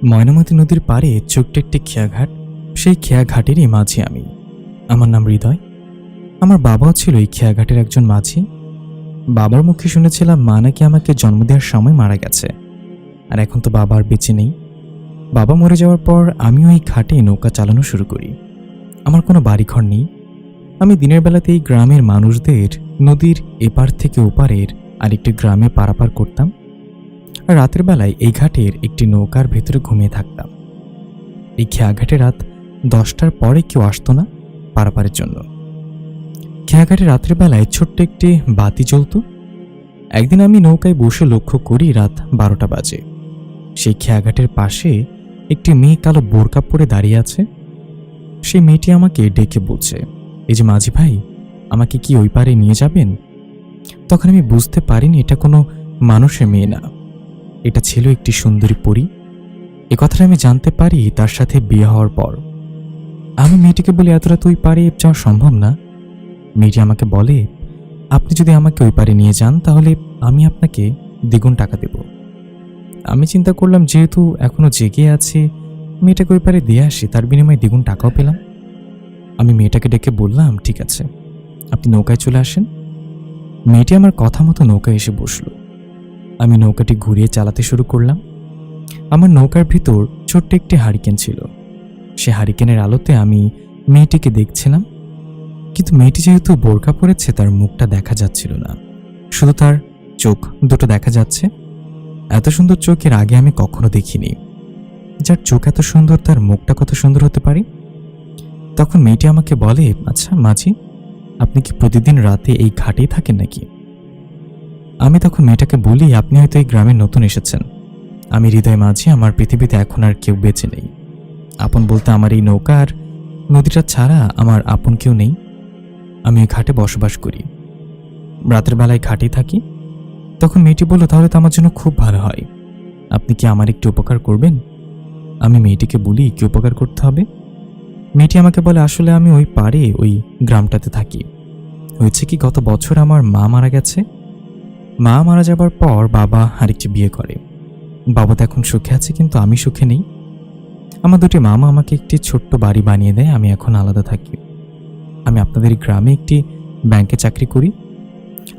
ময়নামতি নদীর পাড়ে ছোট্ট একটি খেয়াঘাট। সেই খেয়াঘাটেরই মাঝি আমি। আমার নাম হৃদয়। আমার বাবাও ছিল এই খেয়াঘাটের একজন মাঝি। বাবার মুখে শুনেছিলাম মা নাকি আমাকে জন্ম দেওয়ার সময় মারা গেছে, আর এখন তো বাবা আর বেঁচে নেই। বাবা মরে যাওয়ার পর আমিও এই ঘাটে নৌকা চালানো শুরু করি। আমার কোনো বাড়িঘর নেই। আমি দিনের বেলাতে এই গ্রামের মানুষদের নদীর এপার থেকে ওপারের আরেকটি গ্রামে পারাপার করতাম, আর রাতের বেলায় এই ঘাটের একটি নৌকার ভেতরে ঘুমিয়ে থাকতাম। এই খেয়াঘাটে রাত 10টার পরে কেউ আসতো না পারাপারের জন্য। খেয়াঘাটে রাতের বেলায় ছোট্ট একটি বাতি জ্বলত। একদিন আমি নৌকায় বসে লক্ষ্য করি রাত 12টা বাজে। সেই খেয়াঘাটের পাশে একটি মেয়ে কালো বোরকা পরে দাঁড়িয়ে আছে। সেই মেয়েটি আমাকে ডেকে বলছে, এই যে মাঝি ভাই, আমাকে কি ওই পারে নিয়ে যাবেন? তখন আমি বুঝতে পারিনি এটা কোনো মানুষের মেয়ে না, এটা ছিল একটি সুন্দরী পরী। এ কথাটা আমি জানতে পারি তার সাথে বিয়ে হওয়ার পর। আমি মেয়েটিকে বলি, এত রাত ওই পারে যাওয়া সম্ভব না। মেয়েটি আমাকে বলে, আপনি যদি আমাকে ওই পারে নিয়ে যান তাহলে আমি আপনাকে দ্বিগুণ টাকা দেব। আমি চিন্তা করলাম, যেহেতু এখনো জেগে আছে, মেয়েটাকে ওই পারে দিয়ে আসি, তার বিনিময়ে দ্বিগুণ টাকাও পেলাম। আমি মেয়েটাকে ডেকে বললাম, ঠিক আছে, আপনি নৌকায় চলে আসেন। মেয়েটি আমার কথা মতো নৌকায় এসে বসল। আমি নৌকাটি ঘুরিয়ে চালাতে শুরু করলাম। আমার নৌকার ভিতর ছোট্ট একটি হারিকেন ছিল। সে হারিকেনের আলোতে আমি মেয়েটিকে দেখছিলাম, কিন্তু মেয়েটি যেহেতু বোরকা পরেছে তার মুখটা দেখা যাচ্ছিল না, শুধু তার চোখ দুটো দেখা যাচ্ছে। এত সুন্দর চোখ এর আগে আমি কখনো দেখিনি। যার চোখ এত সুন্দর তার মুখটা কত সুন্দর হতে পারে। তখন মেয়েটি আমাকে বলে, আচ্ছা মাঝি, আপনি কি প্রতিদিন রাতে এই ঘাটেই থাকেন নাকি? আমি তখন মেয়েটাকে বলি, আপনি হয়তো এই গ্রামে নতুন এসেছেন। আমি হৃদয় মাঝি, আমার পৃথিবীতে এখন আর কেউ বেঁচে নেই। আপন বলতে আমার এই নৌকা আর নদীটা ছাড়া আমার আপন কেউ নেই। আমি এই ঘাটে বসবাস করি, রাতের বেলায় ঘাটেই থাকি। তখন মেয়েটি বলল, তাহলে তো আমার জন্য খুব ভালো হয়, আপনি কি আমার একটু উপকার করবেন? আমি মেয়েটিকে বলি, কি উপকার করতে হবে? মেয়েটি আমাকে বলে, আসলে আমি ওই পাড়ে ওই গ্রামটাতে থাকি। হয়েছে কি, গত বছর আমার মা মারা গেছে। মা মারা যাবার পর বাবা আরেকটি বিয়ে করে। বাবা তো এখন সুখে আছে, কিন্তু আমি সুখে নেই। আমার দুটি মামা আমাকে একটি ছোট্ট বাড়ি বানিয়ে দেয়, আমি এখন আলাদা থাকি। আমি আপনাদের গ্রামে একটি ব্যাংকে চাকরি করি।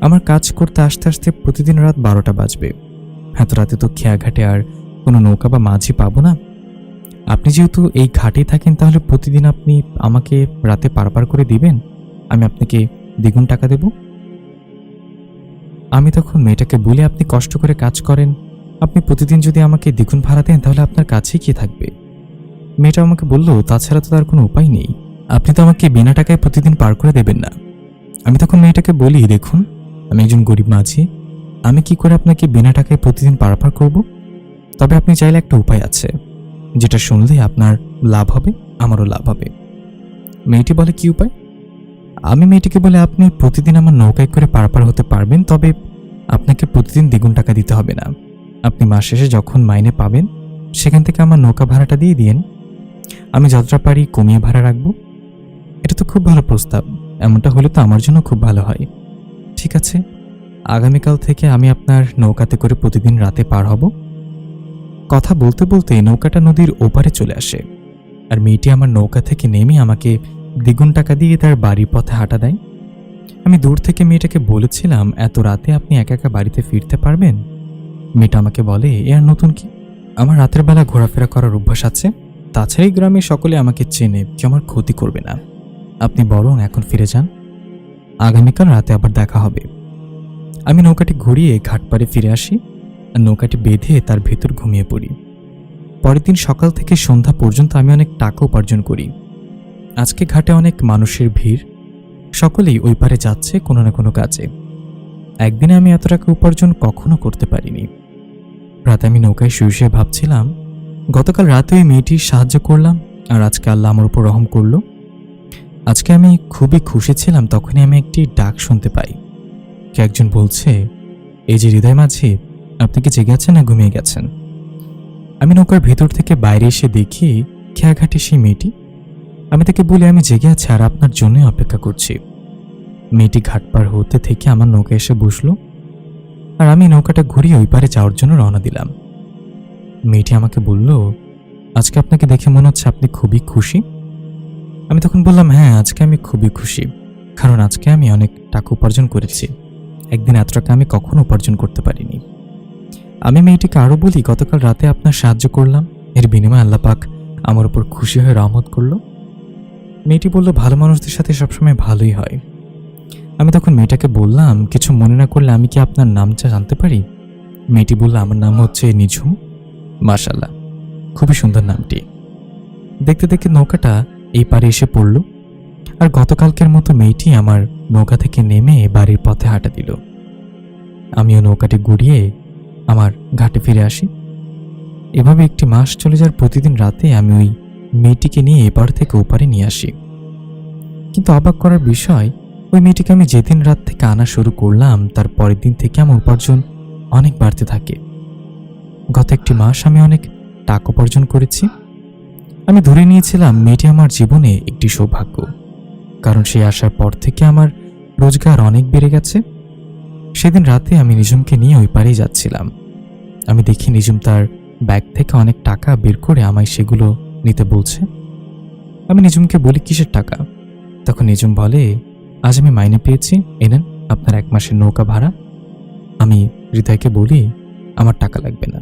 আমার কাজ করতে আসতে আসতে প্রতিদিন রাত 12টা বাজবে। এত রাতে তো খেয়াঘাটে আর কোনো নৌকা বা মাঝি পাবো না। আপনি যেহেতু এই ঘাটেই থাকেন, তাহলে প্রতিদিন আপনি আমাকে রাতে পারাপার করে দিবেন, আমি আপনাকে দ্বিগুণ টাকা দেব। আমি তখন মেয়েটাকে বলি, আপনি কষ্ট করে কাজ করেন, আপনি প্রতিদিন যদি আমাকে দ্বিগুণ ভাড়া দেন তাহলে আপনার কাছেই কি থাকবে? মেয়েটা আমাকে বলল, তাছাড়া তো তার কোনো উপায় নেই, আপনি তো আমাকে বিনা টাকায় প্রতিদিন পার করে দেবেন না। আমি তখন মেয়েটাকে বলি, দেখুন, আমি একজন গরিব মাঝি, আমি কি করে আপনাকে বিনা টাকায় প্রতিদিন পারাপার করব? তবে আপনি চাইলে একটা উপায় আছে, যেটা শুনলে আপনার লাভ হবে, আমারও লাভ হবে। মেয়েটি বলে, কি উপায়? আমি মেয়েটিকে বলে, আপনি প্রতিদিন আমার নৌকায় করে পারাপার হতে পারবেন, তবে আপনাকে প্রতিদিন দ্বিগুণ টাকা দিতে হবে না। আপনি মাস শেষে যখন মাইনে পাবেন সেখান থেকে আমার নৌকা ভাড়াটা দিয়ে দিন, আমি যতটা পারি কমিয়ে ভাড়া রাখবো। এটা তো খুব ভালো প্রস্তাব, এমনটা হলে তো আমার জন্য খুব ভালো হয়। ঠিক আছে, আগামীকাল থেকে আমি আপনার নৌকাতে করে প্রতিদিন রাতে পার হব। কথা বলতে বলতে নৌকাটা নদীর ওপারে চলে আসে, আর মেয়েটি আমার নৌকা থেকে নেমে আমাকে দ্বিগুণ টাকা দিয়ে তার বাড়ির পথে হাঁটা দেয়। আমি দূর থেকে মেয়েটাকে বলেছিলাম, এত রাতে আপনি একা একা বাড়িতে ফিরতে পারবেন? মেয়েটা আমাকে বলে, এ আর নতুন কি, আমার রাতের বেলা ঘোরাফেরা করার অভ্যাস আছে, তাছাড়াই গ্রামে সকলে আমাকে চেনে, কেউ আমার ক্ষতি করবে না। আপনি বরং এখন ফিরে যান, আগামীকাল রাতে আবার দেখা হবে। আমি নৌকাটি ঘুরিয়ে ঘাটপাড়ে ফিরে আসি আর নৌকাটি বেঁধে তার ভেতর ঘুমিয়ে পড়ি। পরের দিন সকাল থেকে সন্ধ্যা পর্যন্ত আমি অনেক টাকা উপার্জন করি। আজকে ঘাটে অনেক মানুষের ভিড়, সকলেই ওই পারে যাচ্ছে কোনো না কোনো কাজে। একদিনে আমি এত টাকা উপার্জন কখনো করতে পারিনি। রাতে আমি নৌকায় শুয়ে শুয়ে ভাবছিলাম, গতকাল রাতে ওই মেয়েটির সাহায্য করলাম, আর আজকে আল্লাহ আমার উপর রহম করলো। আজকে আমি খুবই খুশি ছিলাম, তখনই আমি একটি ডাক শুনতে পাই। কে একজন বলছে, এই যে হৃদয় মাঝি, আপনি কি জেগে আছেন না ঘুমিয়ে গেছেন? আমি নৌকার ভেতর থেকে বাইরে এসে দেখি খেয়াঘাটে সেই মেয়েটি। আমি তাকে বলি, আমি জেগে আছি আর আপনার জন্যই অপেক্ষা করছি। মেয়েটি ঘাট পার হতে থেকে আমার নৌকা এসে বসলো, আর আমি নৌকাটা ঘুরিয়ে ওই পারে যাওয়ার জন্য রওনা দিলাম। মেয়েটি আমাকে বলল, আজকে আপনাকে দেখে মনে হচ্ছে আপনি খুবই খুশি। আমি তখন বললাম, হ্যাঁ, আজকে আমি খুবই খুশি, কারণ আজকে আমি অনেক টাকা উপার্জন করেছি। একদিন এত টাকা আমি কখনো উপার্জন করতে পারিনি। আমি মেয়েটিকে আরও বলি, গতকাল রাতে আপনার সাহায্য করলাম, এর বিনিময়ে আল্লাহ পাক আমার উপর খুশি হয়ে রহমত করলো। মেয়েটি বলল, ভালো মানুষদের সাথে সবসময় ভালোই হয়। আমি তখন মেয়েটাকে বললাম, কিছু মনে না করলে আমি কি আপনার নামটা জানতে পারি? মেয়েটি বলল, আমার নাম হচ্ছে নিঝুম। মাশাআল্লাহ, খুবই সুন্দর নামটি। দেখতে দেখতে নৌকাটা এই পারে এসে পড়ল, আর গতকালকের মতো মেয়েটি আমার নৌকা থেকে নেমে বাড়ির পথে হাঁটা দিল। আমিও নৌকাটি ঘুরিয়ে আমার ঘাটে ফিরে আসি। এভাবে 1 মাস চলে যাওয়ার প্রতিদিন রাতে আমি ওই মেয়েটিকে নিয়ে এপার থেকে ওপারে নিয়ে আসি। কিন্তু অবাক করার বিষয়, ওই মেয়েটিকে আমি যেদিন রাত থেকে আনা শুরু করলাম তার পরের দিন থেকে আমার উপার্জন অনেক বাড়তে থাকে। গত 1 মাস আমি অনেক টাকা উপার্জন করেছি। আমি ধরে নিয়েছিলাম মেয়েটি আমার জীবনে একটি সৌভাগ্য, কারণ সে আসার পর থেকে আমার রোজগার অনেক বেড়ে গেছে। সেদিন রাতে আমি নিঝুমকে নিয়ে ওই পারেই যাচ্ছিলাম। আমি দেখি নিঝুম তার ব্যাগ থেকে অনেক টাকা বের করে আমায় সেগুলো নিতে বলছে। আমি নিঝুমকে বলি, কিসের টাকা? তখন নিঝুম বলে, আজ আমি মাইনে পেয়েছি, এনেন আপনার 1 মাসের নৌকা ভাড়া। আমি হৃদয়কে বলি, আমার টাকা লাগবে না।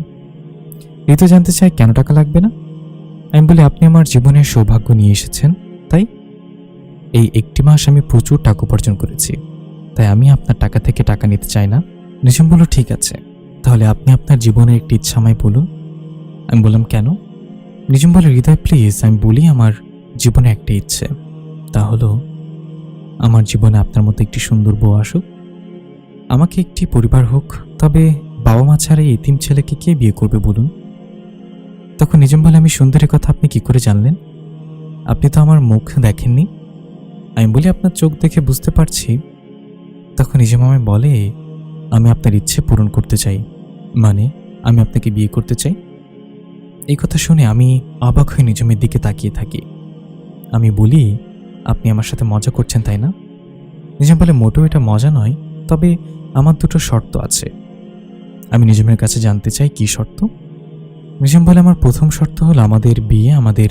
হৃদয় জানতে চায়, কেন টাকা লাগবে না? আমি বলি, আপনি আমার জীবনের সৌভাগ্য নিয়ে এসেছেন, তাই এই 1 মাস আমি প্রচুর টাকা উপার্জন করেছি, তাই আমি আপনার টাকা থেকে টাকা নিতে চাই না। নিঝুম বলল, ঠিক আছে, তাহলে আপনি আপনার জীবনের একটি ইচ্ছা আমায় বলুন। আমি বললাম, কেন? নিঝুম বলে, হৃদয় প্লিজ, আমি বলি, আমার জীবনে একটা ইচ্ছে, তা হলো আমার জীবনে আপনার মতো একটি সুন্দর বউ আসুক, আমাকে একটি পরিবার হোক, তবে বাবা মা ছাড়া এই এতিম ছেলেকে কে বিয়ে করবে বলুন? তখন নিঝুম বলে, আমি সুন্দরের কথা আপনি কি করে জানলেন? আপনি তো আমার মুখ দেখেননি। আমি বলি, আপনার চোখ দেখে বুঝতে পারছি। তখন নিঝুম আমায় বলে, আমি আপনার ইচ্ছে পূরণ করতে চাই, মানে আমি আপনাকে বিয়ে করতে চাই। এই কথা শুনে আমি অবাক হয়ে নিঝুমের দিকে তাকিয়ে থাকি। আমি বলি, আপনি আমার সাথে মজা করছেন তাই না? নিঝুম বলে, মোটেও এটা মজা নয়, তবে আমার 2টো শর্ত আছে। আমি নিঝুমের কাছে জানতে চাই, কি শর্ত? নিঝুম বলে, আমার প্রথম শর্ত হলো আমাদের বিয়ে আমাদের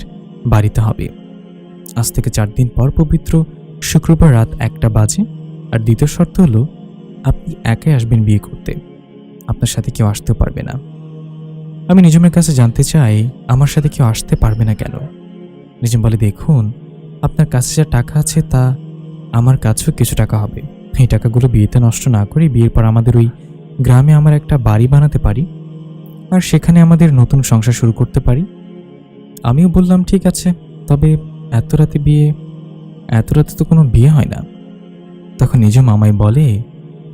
বাড়িতে হবে। আজ থেকে 4 দিন পর পবিত্র শুক্রবার রাত 1টা বাজে। আর দ্বিতীয় শর্ত হলো আপনি একাই আসবেন বিয়ে করতে, আপনার সাথে কেউ আসতেও পারবে না। আমি নিঝুমের কাছে জানতে চাই, আমার সাথে কেউ আসতে পারবে না কেন? নিঝুম বলে, দেখুন, আপনার কাছে যা টাকা আছে তা আমার কাছেও কিছু টাকা হবে। এই টাকাগুলো বিয়েতে নষ্ট না করে বিয়ের পর আমাদের ওই গ্রামে আমার একটা বাড়ি বানাতে পারি, আর সেখানে আমাদের নতুন সংসার শুরু করতে পারি। আমিও বললাম, ঠিক আছে, তবে এত রাতে বিয়ে? এত রাতে তো কোনো বিয়ে হয় না। তখন নিঝুম আমায় বলে,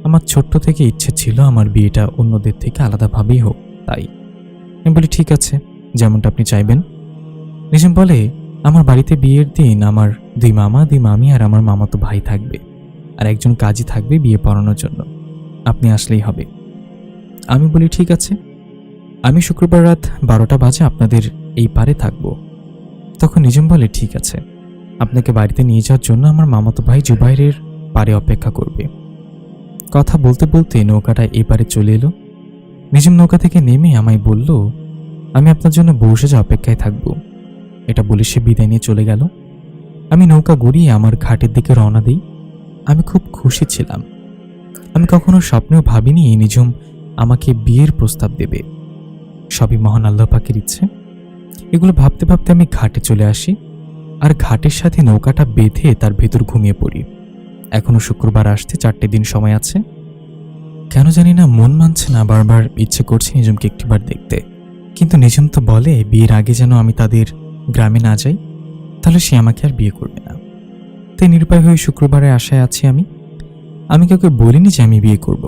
আমার ছোট্ট থেকে ইচ্ছে ছিল আমার বিয়েটা অন্যদের থেকে আলাদাভাবেই হোক, তাই। আমি বলি, ঠিক আছে, যেমনটা আপনি চাইবেন। নিঝুম বলে, আমার বাড়িতে বিয়ের দিন আমার 2 মামা 2 মামি আর আমার মামাতো ভাই থাকবে, আর একজন কাজী থাকবে বিয়ে পড়ানোর জন্য, আপনি আসলেই হবে। আমি বলি, ঠিক আছে, আমি শুক্রবার রাত 12টা বাজে আপনাদের এই পারে থাকবো। তখন নিঝুম বলে, ঠিক আছে, আপনাকে বাড়িতে নিয়ে যাওয়ার জন্য আমার মামাতো ভাই জুবাইরের পারে অপেক্ষা করবে। কথা বলতে বলতে নৌকাটা এপারে চলে এলো। নিঝুম নৌকা থেকে নেমে আমায় বলল, আমি আপনার জন্য বসে যা অপেক্ষায় থাকবো। এটা বলে সে বিদায় নিয়ে চলে গেল। আমি নৌকা গড়িয়ে আমার ঘাটের দিকে রওনা দিই। আমি খুব খুশি ছিলাম। আমি কখনো স্বপ্নেও ভাবিনি নিঝুম আমাকে বিয়ের প্রস্তাব দেবে। সবই মহান আল্লাহ পাকের ইচ্ছে। এগুলো ভাবতে ভাবতে আমি ঘাটে চলে আসি, আর ঘাটের সাথে নৌকাটা বেঁধে তার ভেতর ঘুমিয়ে পড়ি। এখনো শুক্রবার আসতে 4টে দিন সময় আছে। কেন জানি না মন মানছে না, বারবার ইচ্ছে করছে নিঝুমকে একটিবার দেখতে। কিন্তু নিঝুম তো বলে বিয়ের আগে যেন আমি তাদের গ্রামে না যাই, তাহলে সে আমাকে আর বিয়ে করবে না। তাই নিরুপায় হয়ে শুক্রবারের আশায় আছি আমি কাউকে বলিনি যে আমি বিয়ে করব।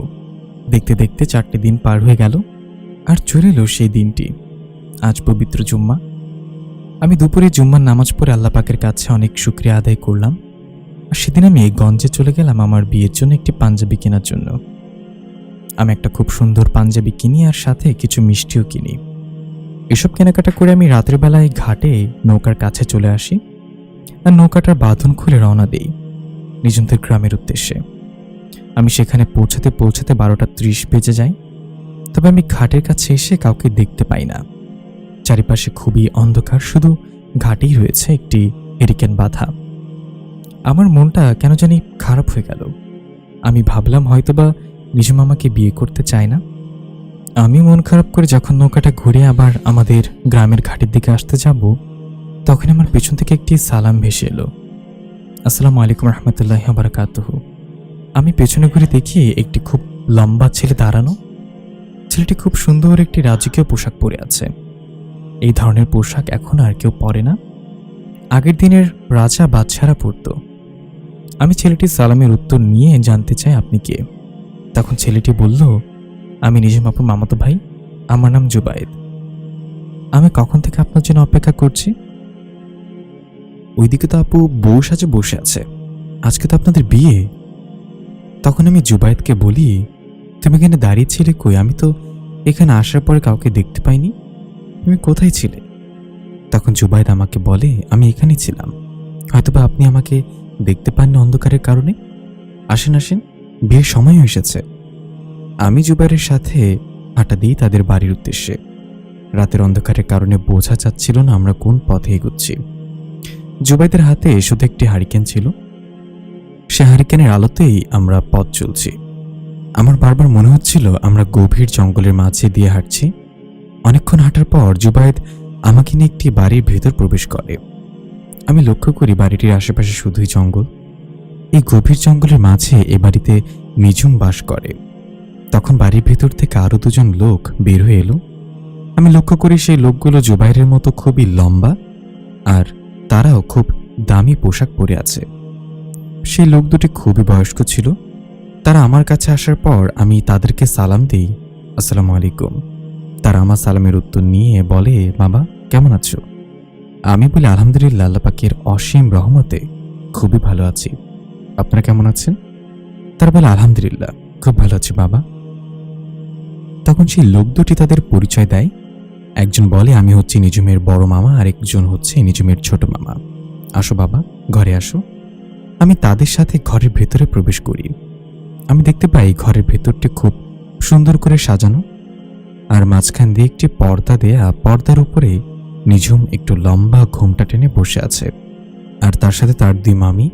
দেখতে দেখতে 4টে দিন পার হয়ে গেল, আর চলে এলো সেই দিনটি। আজ পবিত্র জুম্মা। আমি দুপুরে জুম্মার নামাজ পড়ে আল্লাহ পাকের কাছে অনেক শুকরিয়া আদায় করলাম। আর সেদিন আমি গঞ্জে চলে গেলাম আমার বিয়ের জন্য একটি পাঞ্জাবি কেনার জন্য। আমি একটা খুব সুন্দর পাঞ্জাবি কিনি, আর সাথে কিছু মিষ্টিও কিনি। এসব কেনাকাটা করে আমি রাতের বেলায় ঘাটে নৌকার কাছে চলে আসি, আর নৌকাটার বাঁধন খুলে রওনা দিই নিঝুমদের গ্রামের উদ্দেশ্যে। আমি সেখানে পৌঁছাতে পৌঁছাতে 12টা 30 বেজে যায়। তবে আমি ঘাটের কাছে এসে কাউকে দেখতে পাই না। চারিপাশে খুবই অন্ধকার, শুধু ঘাটেই রয়েছে একটি হেরিকেন বাঁধা। আমার মনটা কেন জানি খারাপ হয়ে গেল। আমি ভাবলাম হয়তোবা নিজম আমাকে বিয়ে করতে চায় না। আমি মন খারাপ করে যখন নৌকাটা ঘুরে আবার আমাদের গ্রামের ঘাটের দিকে আসতে যাব, তখন আমার পেছন থেকে একটি সালাম ভেসে এলো। আসসালামু আলাইকুম রহমতুল্লাহি ওয়া বারাকাতুহু। আমি পেছনে ঘুরে দেখি একটি খুব লম্বা ছেলে দাঁড়ানো। ছেলেটি খুব সুন্দর একটি রাজকীয় পোশাক পরে আছে। এই ধরনের পোশাক এখন আর কেউ পরে না, আগের দিনের রাজা বাদশারা পরত। আমি ছেলেটির সালামের উত্তর নিয়ে জানতে চাই আপনি কে। তখন ছেলেটি বলল, আমি নিজম আপুর মামাতো ভাই, আমার নাম জুবায়েদ। আমি কখন থেকে আপনার জন্য অপেক্ষা করছি। ওইদিকে তো আপু বউ সাজে বসে আছে, আজকে তো আপনাদের বিয়ে। তখন আমি জুবায়েদকে বলি, তুমি এখানে দাঁড়িয়েছিলে কই? আমি তো এখানে আসার পরে কাউকে দেখতে পাইনি, তুমি কোথায় ছিলে? তখন জুবায়েদ আমাকে বলে, আমি এখানেই ছিলাম, হয়তোবা আপনি আমাকে দেখতে পাননি অন্ধকারের কারণে। আসেন আসেন, বিয়ের সময় এসেছে। আমি জুবায়েরের সাথে হাঁটা দিই তাদের বাড়ির উদ্দেশ্যে। রাতের অন্ধকারের কারণে বোঝা যাচ্ছিল না আমরা কোন পথে এগোচ্ছি। জুবায়েদের হাতে শুধু একটি হারিকেন ছিল, সে হারিকেনের আলোতেই আমরা পথ চলছি। আমার বারবার মনে হচ্ছিল আমরা গভীর জঙ্গলের মাঝে দিয়ে হাঁটছি। অনেকক্ষণ হাঁটার পর জুবায়েদ আমাকে নিয়ে একটি বাড়ির ভেতর প্রবেশ করে। আমি লক্ষ্য করি বাড়িটির আশেপাশে শুধুই জঙ্গল। এই গভীর জঙ্গলের মাঝে এ বাড়িতে নিজুম বাস করে। তখন বাড়ির ভেতর থেকে আরো দুজন লোক বের হয়ে এলো। আমি লক্ষ্য করি সেই লোকগুলো জুবায়েরের মতো খুবই লম্বা, আর তারাও খুব দামি পোশাক পরে আছে। সেই লোক দুটি খুবই বয়স্ক ছিল। তারা আমার কাছে আসার পর আমি তাদেরকে সালাম দিই, আসসালামু আলাইকুম। তারা আমার সালামের উত্তর নিয়ে বলে, বাবা কেমন আছো? আমি বলি, আলহামদুলিল্লাহ, আল্লাহ পাকের অসীম রহমতে খুবই ভালো আছি। আপনারা কেমন আছেন? তারা বলে, আলহামদুলিল্লাহ, খুব ভালো আছি বাবা। তখন সেই লোক দুটি তাদের পরিচয় দেয়। একজন বলে, আমি হচ্ছি নিজুমের বড় মামা, আর একজন হচ্ছে নিজুমের ছোট মামা। আসো বাবা, ঘরে আসো। আমি তাদের সাথে ঘরের ভেতরে প্রবেশ করি। আমি দেখতে পাই ঘরের ভেতরটি খুব সুন্দর করে সাজানো, আর মাঝখান দিয়ে একটি পর্দা দেয়া। পর্দার উপরে নিজুম একটু লম্বা ঘোমটা টেনে বসে আছে, আর তার সাথে তার দুই মামি।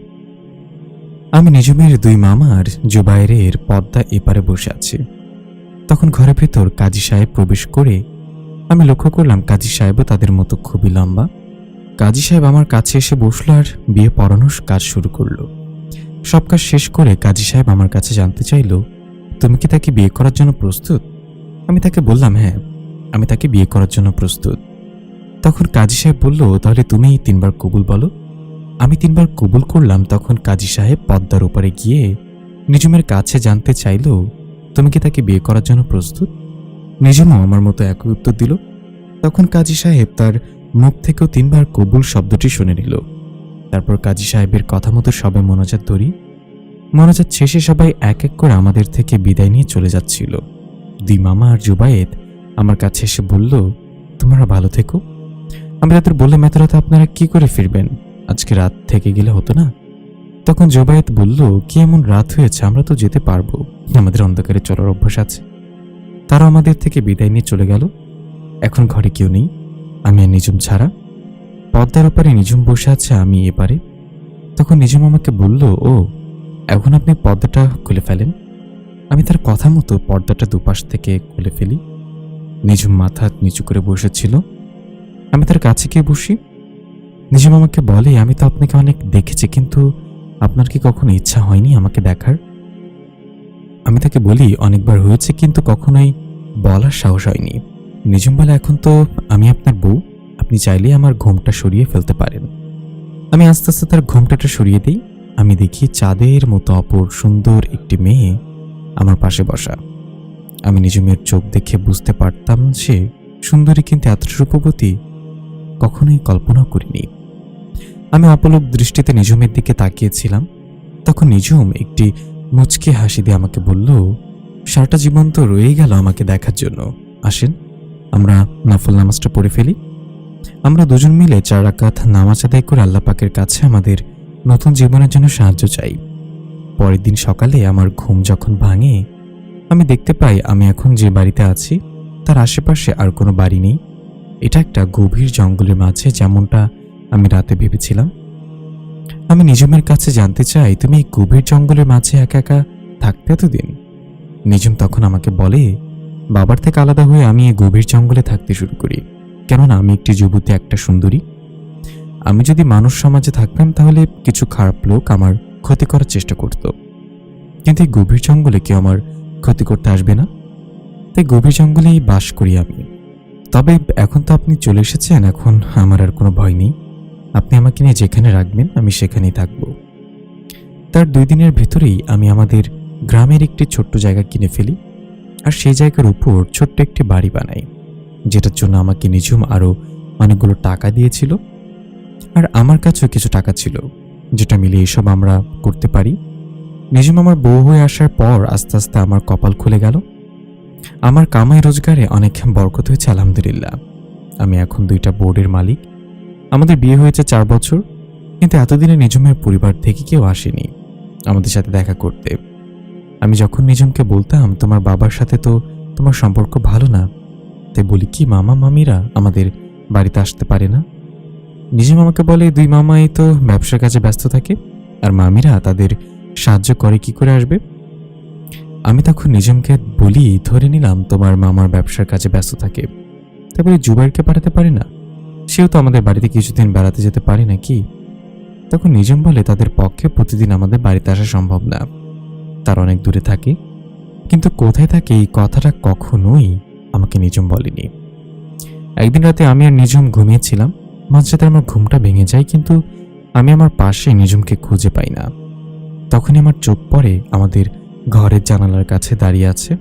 আমি নিজুমের দুই মামা আর জুবায়েরের পর্দা এপারে বসে আছি। তখন ঘরের ভেতর কাজী সাহেব প্রবেশ করে আমি লক্ষ্য করলাম কাজী সাহেবও তাদের মতো খুবই লম্বা। কাজী সাহেব আমার কাছে এসে বসলো আর বিয়ে পড়ানোর কাজ শুরু করলো। সব কাজ শেষ করে কাজী সাহেব আমার কাছে জানতে চাইল, তুমি কি তাকে বিয়ে করার জন্য প্রস্তুত? আমি তাকে বললাম, হ্যাঁ, আমি তাকে বিয়ে করার জন্য প্রস্তুত। তখন কাজী সাহেব বলল, তাহলে তুমি 3 বার কবুল বলো। আমি 3 বার কবুল করলাম। তখন কাজী সাহেব পদ্মার উপরে গিয়ে নিজুমের কাছে জানতে চাইল, তুমি কি তাকে বিয়ে করার জন্য প্রস্তুত? নিজুমও আমার মতো একই উত্তর দিল। তখন কাজী সাহেব তার মুখ থেকেও 3 বার কবুল শব্দটি শুনে নিল। তারপর কাজী সাহেবের কথা মতো সবাই মোনাজাত ধরি। মোনাজাত শেষে সবাই এক এক করে আমাদের থেকে বিদায় নিয়ে চলে যাচ্ছিল। দুই মামা আর জুবায়েদ আমার কাছে এসে বলল, তোমরা ভালো থেকো। আমি তাদের বললাম, এত রাতে আপনারা কি করে ফিরবেন? আজকে রাত থেকে গেলে হতো না? তখন জুবায়েদ বলল, কি এমন রাত হয়েছে, আমরা তো যেতে পারবো, আমাদের অন্ধকারে চলার অভ্যাস আছে। তারা আমাদের থেকে বিদায় নিয়ে চলে গেল। এখন ঘরে কেউ নেই, আমি আর নিজুম ছাড়া। পর্দার ওপারে নিজুম বসে আছে, আমি এপারে। তখন নিজুম আমাকে বলল, ও এখন আপনি পর্দাটা খুলে ফেলেন। আমি তার কথা মতো পর্দাটা দুপাশ থেকে খুলে ফেলি। নিজুম মাথা নিচু করে বসেছিল। আমি তার কাছে গিয়ে বসি। নিজুম আমাকে বলে, আমি তো আপনাকে অনেক দেখেছি, কিন্তু আপনার কি কখনো ইচ্ছা হয়নি আমাকে দেখার? আমি তাকে বলি, অনেকবার হয়েছে, কিন্তু কখনোই বলার সাহস হয়নি। নিজুম বলে, এখন তো আমি আপনার বউ, আপনি চাইলেই আমার ঘোমটা সরিয়ে ফেলতে পারেন। আমি আস্তে আস্তে তার ঘোমটাটা সরিয়ে দিই। আমি দেখি চাঁদের মতো অপর সুন্দর একটি মেয়ে আমার পাশে বসা। আমি নিজুমের চোখ দেখে বুঝতে পারতাম সে সুন্দরী, কিন্তু এত রূপবতী কখনোই কল্পনাও করিনি। আমি অপলক দৃষ্টিতে নিজুমের দিকে তাকিয়েছিলাম। তখন নিজুম একটি মুচকি হাসি দিয়ে আমাকে বলল, সারাটা জীবন তো রয়েই গেল আমাকে দেখার জন্য, আসেন আমরা নফল নামাজটা পড়ে ফেলি। আমরা দুজন মিলে 4 রাকাত নামাজ আদায় করে আল্লাহ পাকের কাছে আমাদের নতুন জীবনের জন্য সাহায্য চাই। পরের দিন সকালে আমার ঘুম যখন ভাঙে, আমি দেখতে পাই আমি এখন যে বাড়িতে আছি তার আশেপাশে আর কোনো বাড়ি নেই। এটা একটা গভীর জঙ্গলের মাঝে, যেমনটা আমি রাতে ভেবেছিলাম। আমি নিজমের কাছে জানতে চাই, তুমি এই গভীর জঙ্গলের মাঝে একা একা থাকতে এতদিন? নিজম তখন আমাকে বলে, বাবার থেকে আলাদা হয়ে আমি এই গভীর জঙ্গলে থাকতে শুরু করি, কেননা আমি একটি যুবতী, একটা সুন্দরী। আমি যদি মানুষ সমাজে থাকতাম তাহলে কিছু খারাপ লোক আমার ক্ষতি করার চেষ্টা করত, কিন্তু এই গভীর জঙ্গলে কেউ আমার ক্ষতি করতে আসবে না। তাই গভীর জঙ্গলেই বাস করি আমি। তবে এখন তো আপনি চলে এসেছেন, এখন আমার আর কোনো ভয় নেই। আপনি আমাকে নিয়ে যেখানে রাখবেন আমি সেখানেই থাকব। তার 2 দিনের ভেতরেই আমি আমাদের গ্রামের একটি ছোট্ট জায়গা কিনে ফেলি, আর সেই জায়গার উপর ছোট্ট একটি বাড়ি বানাই, যেটার জন্য আমাকে নিঝুম আরও অনেকগুলো টাকা দিয়েছিল। আর আমার কাছেও কিছু টাকা ছিল, যেটা মিলে এসব আমরা করতে পারি। নিঝুম আমার বউ হয়ে আসার পর আস্তে আস্তে আমার কপাল খুলে গেল। আমার কামাই রোজগারে অনেক বরকত হয়েছে, আলহামদুলিল্লাহ। আমি এখন 2টা বোর্ডের মালিক। আমাদের বিয়ে হয়েছে 4 বছর, কিন্তু এতদিনে নিঝুমের পরিবার থেকে কেউ আসেনি আমাদের সাথে দেখা করতে। আমি যখন নিঝুমকে বলতাম, তোমার বাবার সাথে তো তোমার সম্পর্ক ভালো না, তাই বলি কি মামা মামিরা আমাদের বাড়িতে আসতে পারে না? নিঝুম আমাকে বলে, 2 মামাই তো ব্যবসার কাজে ব্যস্ত থাকে, আর মামিরা তাদের সাহায্য করে, কি করে আসবে? আমি তখন নিঝুমকে বলি, ধরে নিলাম তোমার মামার ব্যবসার কাজে ব্যস্ত থাকে, তারপরে জুবাইরকে পাঠাতে পারে না? সেও তো আমাদের বাড়িতে কিছুদিন বেড়াতে যেতে পারে নাকি? তখন নিঝুম বলে, তাদের পক্ষে প্রতিদিন আমাদের বাড়িতে আসা সম্ভব না, তার অনেক দূরে থাকে। কিন্তু কোথায় থাকে এই কথাটা কখনোই আমাকে নিঝুম বলেনি। একদিন রাতে আমি আর নিঝুম ঘুমিয়েছিলাম। মাঝরাতে আমার ঘুমটা ভেঙে যায়, কিন্তু আমি আমার পাশে নিঝুমকে খুঁজে পাই না। তখনই আমার চোখ পড়ে আমাদের ঘরের জানালার কাছে দাঁড়িয়ে আছে।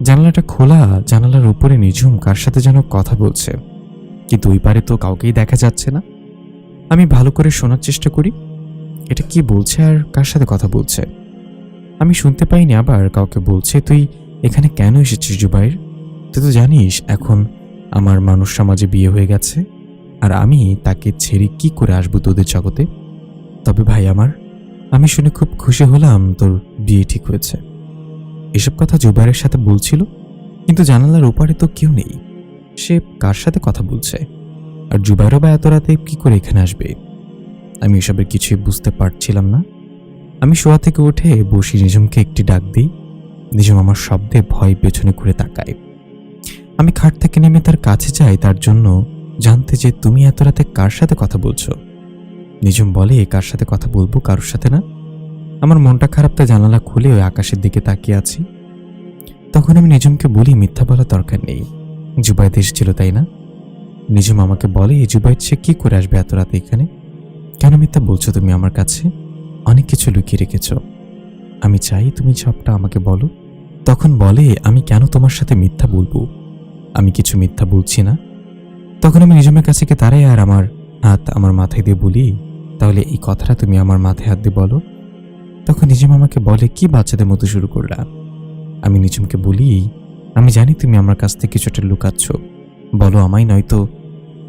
জানালাটা খোলা, জানালার উপরে নিঝুম কার সাথে যেন কথা বলছে, কিন্তু ওই পারে তো কাউকেই দেখা যাচ্ছে না। আমি ভালো করে শোনার চেষ্টা করি, এটা কি বলছে আর কার সাথে কথা বলছে। আমি শুনতে পাইনি, আবার কাউকে বলছে, তুই এখানে কেন এসেছিস জুবাইর? তুই তো জানিস এখন আমার মানুষ সমাজে বিয়ে হয়ে গেছে, আর আমি তাকে ছেড়ে কি করে আসবো তোদের জগতে? তবে ভাই আমার, আমি শুনে খুব খুশি হলাম তোর বিয়ে ঠিক হয়েছে। এসব কথা জুবাইরের সাথে বলছিল, কিন্তু জানালার ওপারে তো কেউ নেই। সে কার সাথে কথা বলছে? আর জুবাইরও বা এত রাতে কি করে এখানে আসবে? আমি এসবের কিছুই বুঝতে পারছিলাম না। আমি শোয়া থেকে উঠে বসি, নিঝুমকে একটি ডাক দিই। নিঝুম আমার শব্দে ভয় পেছনে ঘুরে তাকায়। আমি খাট থেকে নেমে তার কাছে যাই, তার জন্য জানতে যে তুমি এত রাতে কার সাথে কথা বলছো। নিঝুম বলে, কার সাথে কথা বলবো, কারোর সাথে না। আমার মনটা খারাপ, তাই জানালা খুলে ওই আকাশের দিকে তাকিয়ে আছি। তখন আমি নিঝুমকে বলি, মিথ্যা বলার দরকার নেই, জুবাইদ এসেছিল তাই না? নিঝুম আমাকে বলে, জুবাইদ সে কি করে আসবে এত রাতে এখানে? কেন মিথ্যা বলছো তুমি আমার কাছে? অনেক কিছু লুকিয়ে রেখেছ, আমি চাই তুমি সবটা আমাকে বলো। তখন বলে, আমি কেন তোমার সাথে মিথ্যা বলবো? আমি কিছু মিথ্যা বলছি না। তখন আমি নিঝুমের কাছে গিয়ে দাঁড়াই আর আমার হাত আমার মাথায় দিয়ে বলি, তাহলে এই কথাটা তুমি আমার মাথায় হাত দিয়ে বলো। তখন নিঝুম আমাকে বলে, কি বাচ্চাদের মতো শুরু করলা? আমি নিঝুমকে বলি, আমি জানি তুমি আমার কাছ থেকে কিছু একটা লুকাচ্ছ, বলো আমায়, নয়তো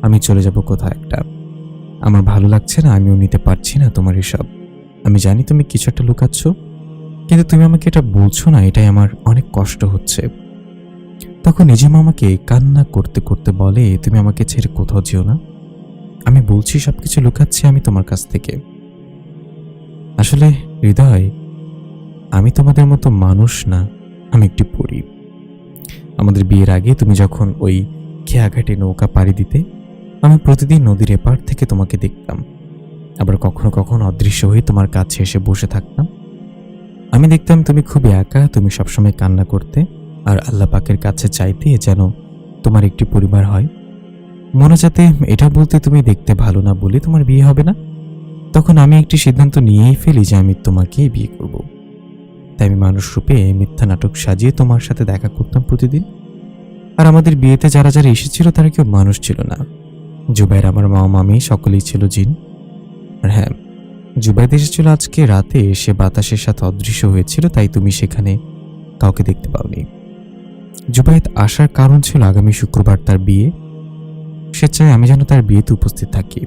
আমি চলে যাব কোথাও একটা। আমার ভালো লাগছে না, আমিও নিতে পারছি না তোমার এসব। আমি জানি তুমি কিছু একটা লুকাচ্ছ, কিন্তু তুমি আমাকে এটা বলছো না, এটাই আমার অনেক কষ্ট হচ্ছে। তখন নিঝুম আমাকে কান্না করতে করতে বলে, তুমি আমাকে ছেড়ে কোথাও যেও না। আমি বলছি সবকিছু লুকাচ্ছি আমি তোমার কাছ থেকে। আসলে হৃদয়, আমি তোমাদের মতো মানুষ না, আমি একটি পরী। আমাদের বিয়ের আগে তুমি যখন ওই খেয়াঘাটে নৌকা পাড়ি দিতে, আমি প্রতিদিন নদীর এপার থেকে তোমাকে দেখতাম। আবার কখনো কখনো অদৃশ্য হয়ে তোমার কাছে এসে বসে থাকতাম। আমি দেখতাম তুমি খুবই একা, তুমি সবসময় কান্না করতে, আর আল্লাহ পাকের কাছে চাইতে যেন তোমার একটি পরিবার হয়। মনে যাতে এটা বলতে তুমি দেখতে ভালো না বলে তোমার বিয়ে হবে না। তখন আমি একটি সিদ্ধান্ত নিয়েই ফেলি যে আমি তোমাকেই বিয়ে করব। তাই আমি মানুষ রূপে মিথ্যা নাটক সাজিয়ে তোমার সাথে দেখা করতাম প্রতিদিন। আর আমাদের বিয়েতে যারা যারা এসেছিল তারা কেউ মানুষ ছিল না। জুবাইর, আমার মামা মামি সকলেই ছিল জিন। আর হ্যাঁ, জুবাইদ এসেছিল আজকে রাতে, সে বাতাসের সাথে অদৃশ্য হয়েছিল, তাই তুমি সেখানে কাউকে দেখতে পাওনি। জুবাইদ আসার কারণ ছিল আগামী শুক্রবার তার বিয়ে। সে চায় আমি যেন তার বিয়েতে উপস্থিত থাকি।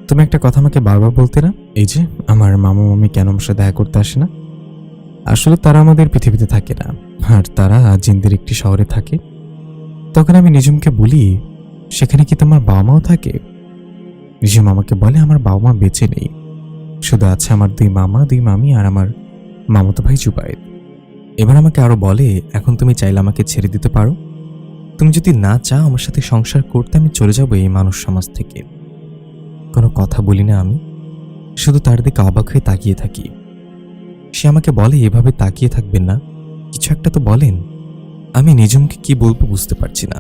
তুমি একটা কথা আমাকে বারবার বলতে না, এই যে আমার মামা মামি কেন আমার সাথে দেখা করতে আসে না? আসলে তারা আমাদের পৃথিবীতে থাকে না, আর তারা জিনদের একটি শহরে থাকে। তখন আমি নিঝুমকে বলি, সেখানে কি তোমার বাবা মাও থাকে? রিজুম আমাকে বলে আমার বাবা মা বেঁচে নেই, শুধু আছে আমার 2 মামা 2 মামি আর আমার মামাতো ভাই জুবায়েদ। এবার আমাকে আরো বলে, এখন তুমি চাইলে আমাকে ছেড়ে দিতে পারো। তুমি যদি না চাও আমার সাথে সংসার করতে, আমি চলে যাব এই মানুষ সমাজ থেকে। কোনো কথা বলি না আমি, শুধু তার দিকে অবাক হয়ে তাকিয়ে থাকি। সে আমাকে বলে, এভাবে তাকিয়ে থাকবেন না, কিছু একটা তো বলেন। আমি নিজমকে কি বলবো বুঝতে পারছি না।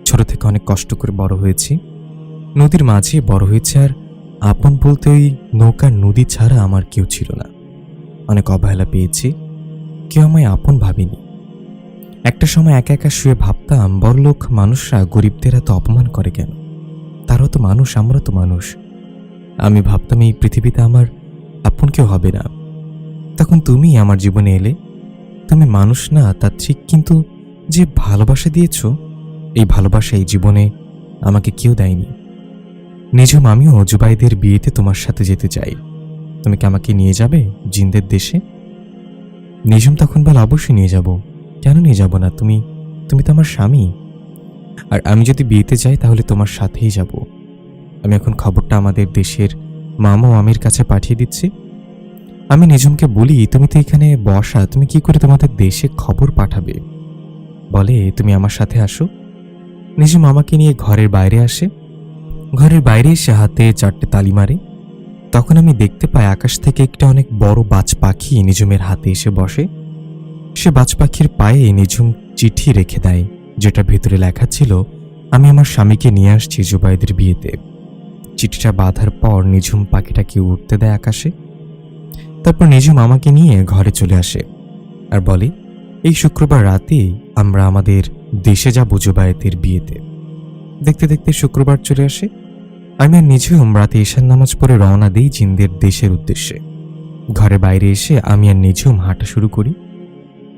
ছোট থেকে অনেক কষ্ট করে বড় হয়েছি, নদীর মাঝে বড় হয়েছে, আর আপন বলতে ওই নৌকার নদী ছাড়া আমার কেউ ছিল না। অনেক অবহেলা পেয়েছি, কেউ আমায় আপন ভাবিনি। একটা সময় একা একা শুয়ে ভাবতাম, বড়লোক মানুষরা গরিবদের এত অপমান করে কেন? তারাও তো মানুষ, আমরা তো মানুষ। আমি ভাবতাম এই পৃথিবীতে আমার আপন কেউ হবে না। তখন তুমি আমার জীবনে এলে। তুমি মানুষ না তা ঠিক, কিন্তু যে ভালোবাসা দিয়েছ, এই ভালোবাসা এই জীবনে আমাকে কেউ দেয়নি। নিজম আমিও জুবাইদের বিয়েতে তোমার সাথে যেতে চাই। তুমি কি আমাকে নিয়ে যাবে জিনদের দেশে? নিজম তখন বলে, অবশ্যই নিয়ে যাব। কেন নিয়ে যাব না? তুমি তো আমার স্বামী। আর আমি যদি বিয়েতে যাই তাহলে তোমার সাথেই যাব। আমি এখন খবরটা আমাদের দেশের মামা ও আমির কাছে পাঠিয়ে দিচ্ছি। আমি নিজমকে বলি, তুমি তো এখানে বসা, তুমি কি করে তোমাদের দেশে খবর পাঠাবে? বলে, তুমি আমার সাথে আসো। নিজম আমাকে নিয়ে ঘরের বাইরে আসে। ঘরের বাইরে এসে হাতে 4টে তালি মারে। তখন আমি দেখতে পাই আকাশ থেকে একটা অনেক বড় বাজ পাখি নিজমের হাতে এসে বসে। সে বাজ পাখির পায়ে নিজম চিঠি রেখে দেয়, যেটা ভেতরে লেখা ছিল, আমি আমার স্বামীকে নিয়ে আসছি জুবাইদের বিয়েতে। চিঠিটা বাঁধার পর নিঝুম পাখিটাকে উঠতে দেয় আকাশে। তারপর নিঝুম আমাকে নিয়ে ঘরে চলে আসে আর বলে, এই শুক্রবার রাতে আমরা আমাদের দেশে যাব জুবায়েতের বিয়েতে। দেখতে দেখতে শুক্রবার চলে আসে। আমি আর নিঝুম রাতে ঈশান নামাজ পড়ে রওনা দিই জিনদের দেশের উদ্দেশ্যে। ঘরে বাইরে এসে আমি আর নিঝুম হাঁটা শুরু করি।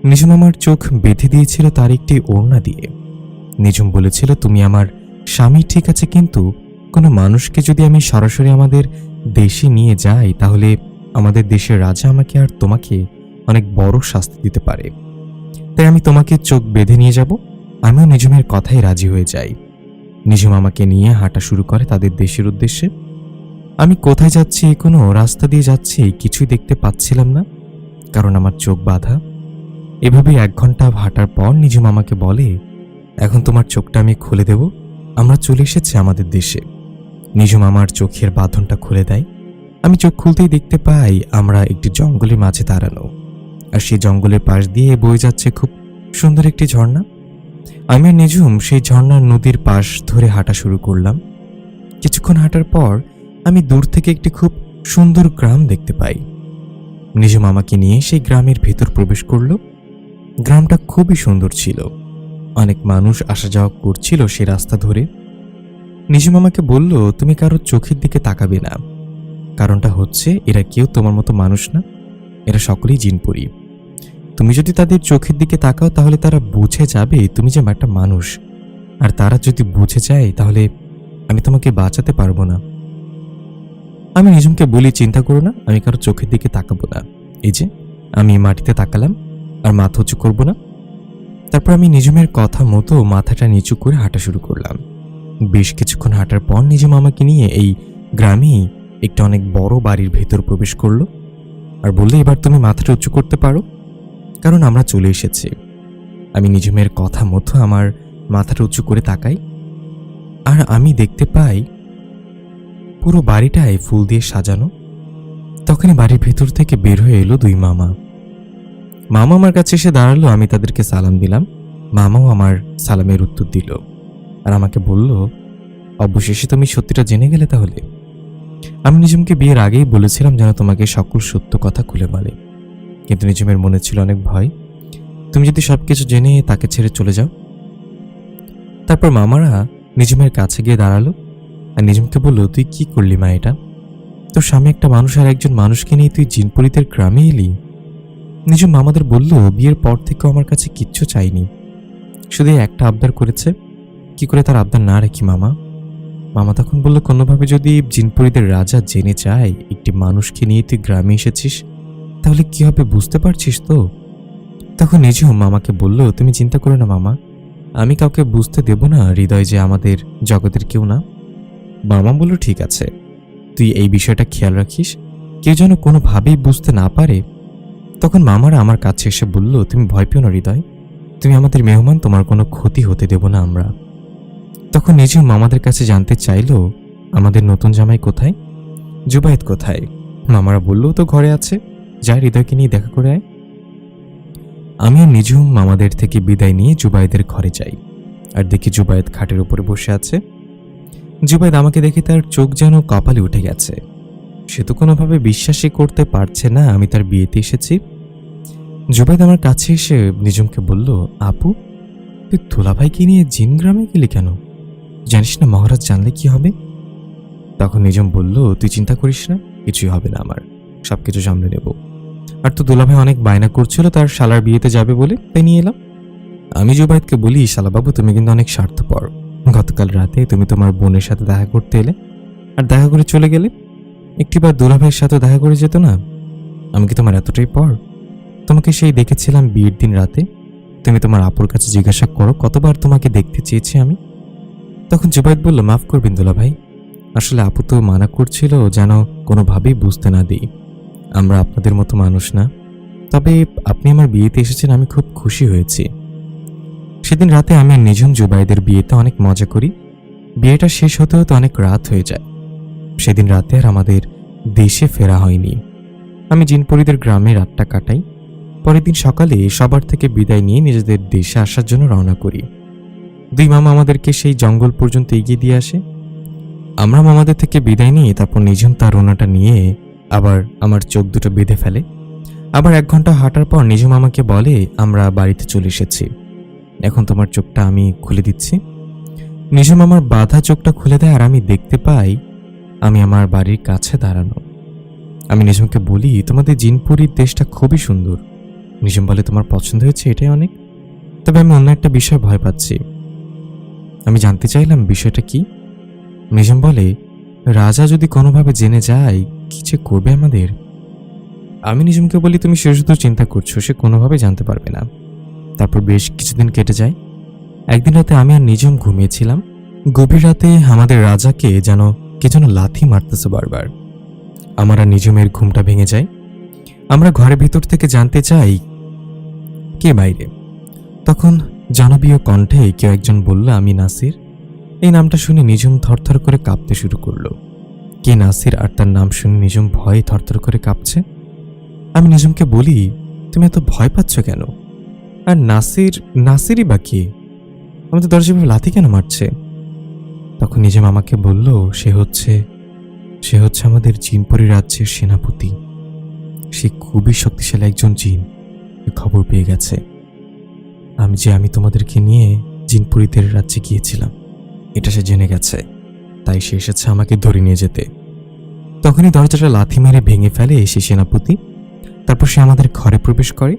নিঝুম আমার চোখ বেঁধে দিয়েছিল তার একটি ওড়না দিয়ে। নিঝুম বলেছিল, তুমি আমার স্বামী ঠিক আছে, কিন্তু কোনো মানুষকে যদি আমি সরাসরি আমাদের দেশে নিয়ে যাই তাহলে আমাদের দেশের রাজা আমাকে আর তোমাকে অনেক বড় শাস্তি দিতে পারে। তাই আমি তোমাকে চোখ বেঁধে নিয়ে যাব। আমিও নিঝুমের কথায় রাজি হয়ে যাই। নিঝুম আমাকে নিয়ে হাঁটা শুরু করে তাদের দেশের উদ্দেশ্যে। আমি কোথায় যাচ্ছি, কোনো রাস্তা দিয়ে যাচ্ছি কিছুই দেখতে পাচ্ছিলাম না, কারণ আমার চোখ বাঁধা। এভাবে 1 ঘন্টা হাঁটার পর নিঝুম আমাকে বলে, এখন তোমার চোখটা আমি খুলে দেব, আমরা চলে এসেছি আমাদের দেশে। নিঝুম আমার চোখের বাঁধনটা খুলে দেয়। আমি চোখ খুলতেই দেখতে পাই আমরা একটি জঙ্গলের মাঝে দাঁড়ানো, আর সেই জঙ্গলের পাশ দিয়ে বয়ে যাচ্ছে খুব সুন্দর একটি ঝর্ণা। আমি আর নিঝুম সেই ঝর্ণার নদীর পাশ ধরে হাঁটা শুরু করলাম। কিছুক্ষণ হাঁটার পর আমি দূর থেকে একটি খুব সুন্দর গ্রাম দেখতে পাই। নিঝুম আমাকে নিয়ে সেই গ্রামের ভেতর প্রবেশ করল। গ্রামটা খুবই সুন্দর ছিল, অনেক মানুষ আসা যাওয়া করছিল সে রাস্তা ধরে। নিঝুম আমাকে বলল, তুমি কারো চোখের দিকে তাকাবে না, কারণটা হচ্ছে এরা কেউ তোমার মতো মানুষ না, এরা সকলেই জিনপরি। তুমি যদি তাদের চোখের দিকে তাকাও তাহলে তারা বুঝে যাবে তুমি যে একটা মানুষ, আর তারা যদি বুঝে যায় তাহলে আমি তোমাকে বাঁচাতে পারবো না। আমি নিঝুমকে বলি, চিন্তা করো না, আমি কারো চোখের দিকে তাকাবো না। এই যে আমি মাটিতে তাকালাম, আর মাথা উঁচু করবো না। তারপর আমি নিঝুমের কথা মতো মাথাটা নিচু করে হাঁটা শুরু করলাম। বেশ কিছুক্ষণ হাঁটার পর নিঝুম আমাকে নিয়ে এই গ্রামেই একটা অনেক বড় বাড়ির ভেতর প্রবেশ করলো আর বললে, এবার তুমি মাথাটা উঁচু করতে পারো, কারণ আমরা চলে এসেছি। আমি নিঝুমের কথা মতো আমার মাথাটা উঁচু করে তাকাই, আর আমি দেখতে পাই পুরো বাড়িটায় ফুল দিয়ে সাজানো। তখনই বাড়ির ভেতর থেকে বের হয়ে এলো 2 মামা। মামা আমার কাছে এসে দাঁড়ালো, আমি তাদেরকে সালাম দিলাম। মামাও আমার সালামের উত্তর দিল আর আমাকে বলল, অবশেষে তুমি সত্যিটা জেনে গেলে তাহলে? আমি নিঝুমকে বিয়ের আগেই বলেছিলাম যেন তোমাকে সকল সত্য কথা খুলে বলে, কিন্তু নিঝুমের মনে ছিল অনেক ভয়, তুমি যদি সবকিছু জেনে তাকে ছেড়ে চলে যাও। তারপর মামারা নিঝুমের কাছে গিয়ে দাঁড়ালো আর নিঝুমকে বলল, তুই কি করলি মা? এটা তোর স্বামী একটা মানুষ, আর একজন মানুষকে নিয়ে তুই জিনপরিদের গ্রামে এলি। নিঝুম মামাদের বলল, বিয়ের পর থেকেও আমার কাছে কিচ্ছু চাইনি, শুধু একটা আবদার করেছে। কি করে তার আবদার না রাখি মামা? মামা তখন বলল, কোনোভাবে যদি জিনপরিদের রাজা জেনে যায় একটি মানুষকে নিয়ে তুই গ্রামে এসেছিস তাহলে কি হবে বুঝতে পারছিস তো? তখন নিঝুম মামাকে বলল, তুমি চিন্তা করো না মামা, আমি কাউকে বুঝতে দেব না হৃদয় যে আমাদের জগতের কেউ না। মামা বলল, ঠিক আছে, তুই এই বিষয়টা খেয়াল রাখিস, কেউ যেন কোনোভাবেই বুঝতে না পারে। তখন মামারা আমার কাছে এসে বলল, তুমি ভয় পেও না হৃদয়, তুমি আমাদের মেহমান, তোমার কোনো ক্ষতি হতে দেব না আমরা। তখন নিজেও মামাদের কাছে জানতে চাইল, আমাদের নতুন জামাই কোথায়, জুবায়েদ কোথায়? মামারা বলল, তো ঘরে আছে, যা হৃদয়কে নিয়ে দেখা করে আয়। আমি আর নিজুম মামাদের থেকে বিদায় নিয়ে জুবায়েদের ঘরে যাই, আর দেখি জুবায়েদ খাটের উপরে বসে আছে। জুবায়েদ আমাকে দেখে তার চোখ যেন কপালে উঠে গেছে। সে তো কোনোভাবে বিশ্বাসই করতে পারছে না আমি তার বিয়েতে এসেছি। জুবায়েদ আমার কাছে এসে নিজুমকে বলল, আপু, তুই দুলাভাইকে নিয়ে জিন গ্রামে গেলি কেন? জানিস না মহারাজ জানলে কি হবে? তখন নিজুম বলল, তুই চিন্তা করিস না, কিছুই হবে না, আমার সবকিছু সামলে নেব। আর তো দুলাভাই অনেক বায়না করছিল তার শালার বিয়েতে যাবে বলে, তাই নিয়ে এলাম। আমি জুবায়েদকে বলি, শালাবাবু তুমি কিন্তু অনেক স্বার্থপর, গতকাল রাতে তুমি তোমার বোনের সাথে দেখা করতে এলে আর দেখা করে চলে গেলে, একটিবার দুলাভাইয়ের সাথে দেখা করে যেত না? আমি কি তোমার এতটাই পর? তোমাকে সেই দেখেছিলাম বিয়ের দিন রাতে, তুমি তোমার আপুর কাছে জিজ্ঞাসা করো কতবার তোমাকে দেখতে চেয়েছি আমি। তখন জুবায়েদ বলল, মাফ করবেন দুলাভাই, আসলে আপু তো মানা করছিল যেন কোনোভাবেই বুঝতে না দিই আমরা আপনাদের মতো মানুষ না। তবে আপনি আমার বিয়েতে এসেছেন, আমি খুব খুশি হয়েছি। সেদিন রাতে আমি আর নিজুম জুবায়েদের বিয়েতে অনেক মজা করি। বিয়েটা শেষ হতে হতে অনেক রাত হয়ে যায়। সেদিন রাতে আর আমাদের দেশে ফেরা হয়নি। আমি জিনপরিদের গ্রামে রাতটা কাটাই। পরের দিন সকালে সবার থেকে বিদায় নিয়ে নিজেদের দেশে আসার জন্য রওনা করি। দুই মামা আমাদেরকে সেই জঙ্গল পর্যন্ত এগিয়ে দিয়ে আসে। আমরা মামাদের থেকে বিদায় নিয়ে তারপর নিজুম তার রোনাটা নিয়ে আবার আমার চোখ দুটো বেঁধে ফেলে। আবার 1 ঘন্টা হাঁটার পর নিজুম আমাকে বলে, আমরা বাড়িতে চলে এসেছি, এখন তোমার চোখটা আমি খুলে দিচ্ছি। নিজুম আমার বাঁধা চোখটা খুলে দেয় আর আমি দেখতে পাই আমি আমার বাড়ির কাছে দাঁড়ানো। আমি নিজুমকে বলি, তোমাদের জিনপুরীর দেশটা খুবই সুন্দর। নিজুম বলে, তোমার পছন্দ হয়েছে, এটাই অনেক। তবে আমি অন্য একটা বিষয় ভয় পাচ্ছি। আমি জানতে চাইলাম বিষয়টা কি। নিজুম বলে, রাজা যদি কোনোভাবে জেনে যায় কি যে করবে আমাদের। আমি নিজুমকে বলি, তুমি সে শুধু চিন্তা করছো, সে কোনোভাবে জানতে পারবে না। তারপর বেশ কিছুদিন কেটে যায়। একদিন রাতে আমি আর নিজুম ঘুমিয়েছিলাম। গভীর রাতে আমাদের রাজাকে যেন কে যেন লাথি মারতেছে বারবার। আমার আর নিজুমের ঘুমটা ভেঙে যায়। আমরা ঘরের ভিতর থেকে জানতে চাই কে বাইরে। তখন জনপ্রিয় কণ্ঠে কেউ একজন বলল, আমি নাসির। এই নামটা শুনে নিজুম থরথর করে কাঁপতে শুরু করলো। কে নাসির আর তার নাম শুনে নিজুম ভয়ে থরথর করে কাঁপছে। আমি নিজুমকে বলি, তুমি এত ভয় পাচ্ছ কেন? আর নাসিরই বা কে? আমাদের দরজায় লাথি কেন মারছে? তখন নিজুম আমাকে বলল, সে হচ্ছে আমাদের জিনপরি রাজ্যের সেনাপতি। সে খুবই শক্তিশালী একজন জিন, খবর পেয়ে গেছে আমি তোমাদেরকে নিয়ে জিনপুরীদের রাজ্যে গিয়েছিলাম, এটা সে জেনে গেছে, তাই সে এসেছে আমাকে ধরে নিয়ে যেতে। তখনই দরজাটা লাথি মেরে ভেঙে ফেলে সে সেনাপতি। তারপর সে আমাদের ঘরে প্রবেশ করে।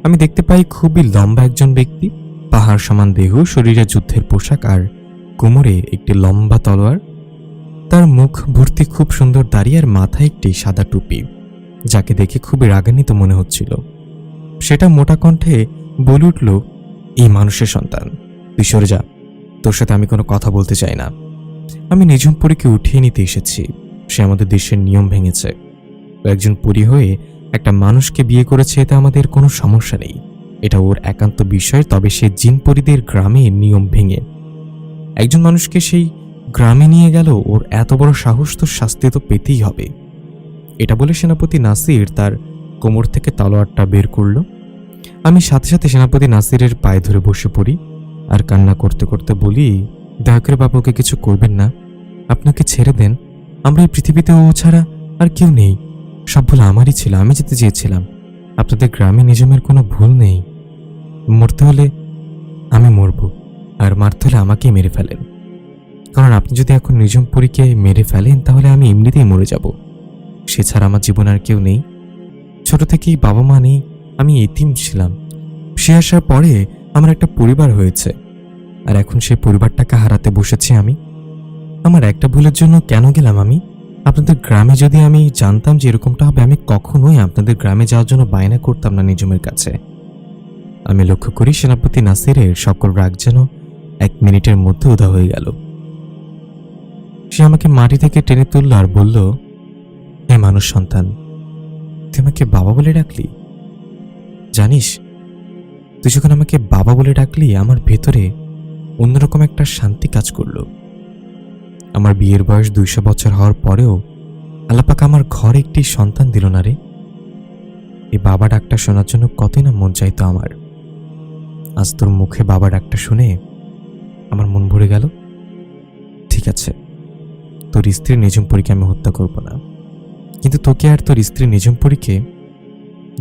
আমি দেখতে পাই খুবই লম্বা একজন ব্যক্তি, পাহাড় সমান দেহ, শরীরে যুদ্ধের পোশাক আর কোমরে একটি লম্বা তলোয়ার। তার মুখ ভর্তি খুব সুন্দর দাড়ি আর মাথায় একটি সাদা টুপি, যাকে দেখে খুবই রাগান্বিত মনে হচ্ছিল। সেটা মোটা কণ্ঠে বলে উঠল, এই মানুষের সন্তান, তুই সরে যা, তোর সাথে আমি কোনো কথা বলতে চাই না। আমি নিজুম পরীকে উঠিয়ে নিতে এসেছি। সে আমাদের দেশের নিয়ম ভেঙেছে। ও একজন পরী হয়ে একটা মানুষকে বিয়ে করেছে, এতে আমাদের কোনো সমস্যা নেই, এটা ওর একান্ত বিষয়। তবে সে জিন পরীদের গ্রামে নিয়ম ভেঙে একজন মানুষকে সেই গ্রামে নিয়ে গেল, ওর এত বড় সাহস, তো শাস্তি তো পেতেই হবে। এটা বলে সেনাপতি নাসির তার কোমর থেকে তলোয়ারটা বের করল। আমি সাথে সাথে সেনাপতি নাসিরের পায়ে ধরে বসে পড়ি আর কান্না করতে করতে বলি, দয়া করে বাবুকে কিছু করবেন না, আপনাকে ছেড়ে দেন। আমরা এই পৃথিবীতে ও ছাড়া আর কেউ নেই, সব ভুল আমারই ছিল, আমি যেতে চেয়েছিলাম। আপনাদের গ্রামে নিজমের কোনো ভুল নেই। মরতে হলে আমি মরব, আর মারতে হলে আমাকেই মেরে ফেলেন, কারণ আপনি যদি এখন নিজমপুরীকে মেরে ফেলেন তাহলে আমি এমনিতেই মরে যাব। সে ছাড়া আমার জীবন আর কেউ নেই। ছোট থেকেই বাবা মা নেই, আমি এতিম ছিলাম। সে আসার পরে আমার একটা পরিবার হয়েছে, আর এখন সেই পরিবারটাকে হারাতে বসেছি আমি। আমার একটা ভুলের জন্য কেন গেলাম আমি আপনাদের গ্রামে? যদি আমি জানতাম যে এরকমটা হবে, আমি কখনোই আপনাদের গ্রামে যাওয়ার জন্য বায়না করতাম না নিজমের কাছে। আমি লক্ষ্য করি সেনাপতি নাসিরের সকল রাগ যেন 1 মিনিটের মধ্যে উধাও হয়ে গেল। সে আমাকে মাটি থেকে টেনে তুলল আর বলল, হে মানুষ সন্তান, তুই আমাকে বাবা বলে ডাকলি? জানিস, তুই যখন আমাকে বাবা বলে ডাকলি আমার ভেতরে অন্যরকম একটা শান্তি কাজ করলো। আমার বিয়ের বয়স 200 বছর হওয়ার পরেও আল্লাহ পাক আমার ঘরে একটি সন্তান দিল না রে। এই বাবা ডাকটা শোনার জন্য কতই না মন চাইতো আমার। আজ তোর মুখে বাবা ডাকটা শুনে আমার মন ভরে গেল। ঠিক আছে, তোর স্ত্রী নিজুমপরীকে আমি হত্যা করব না, কিন্তু তোকে আর তোর স্ত্রী নিজুমপরীকে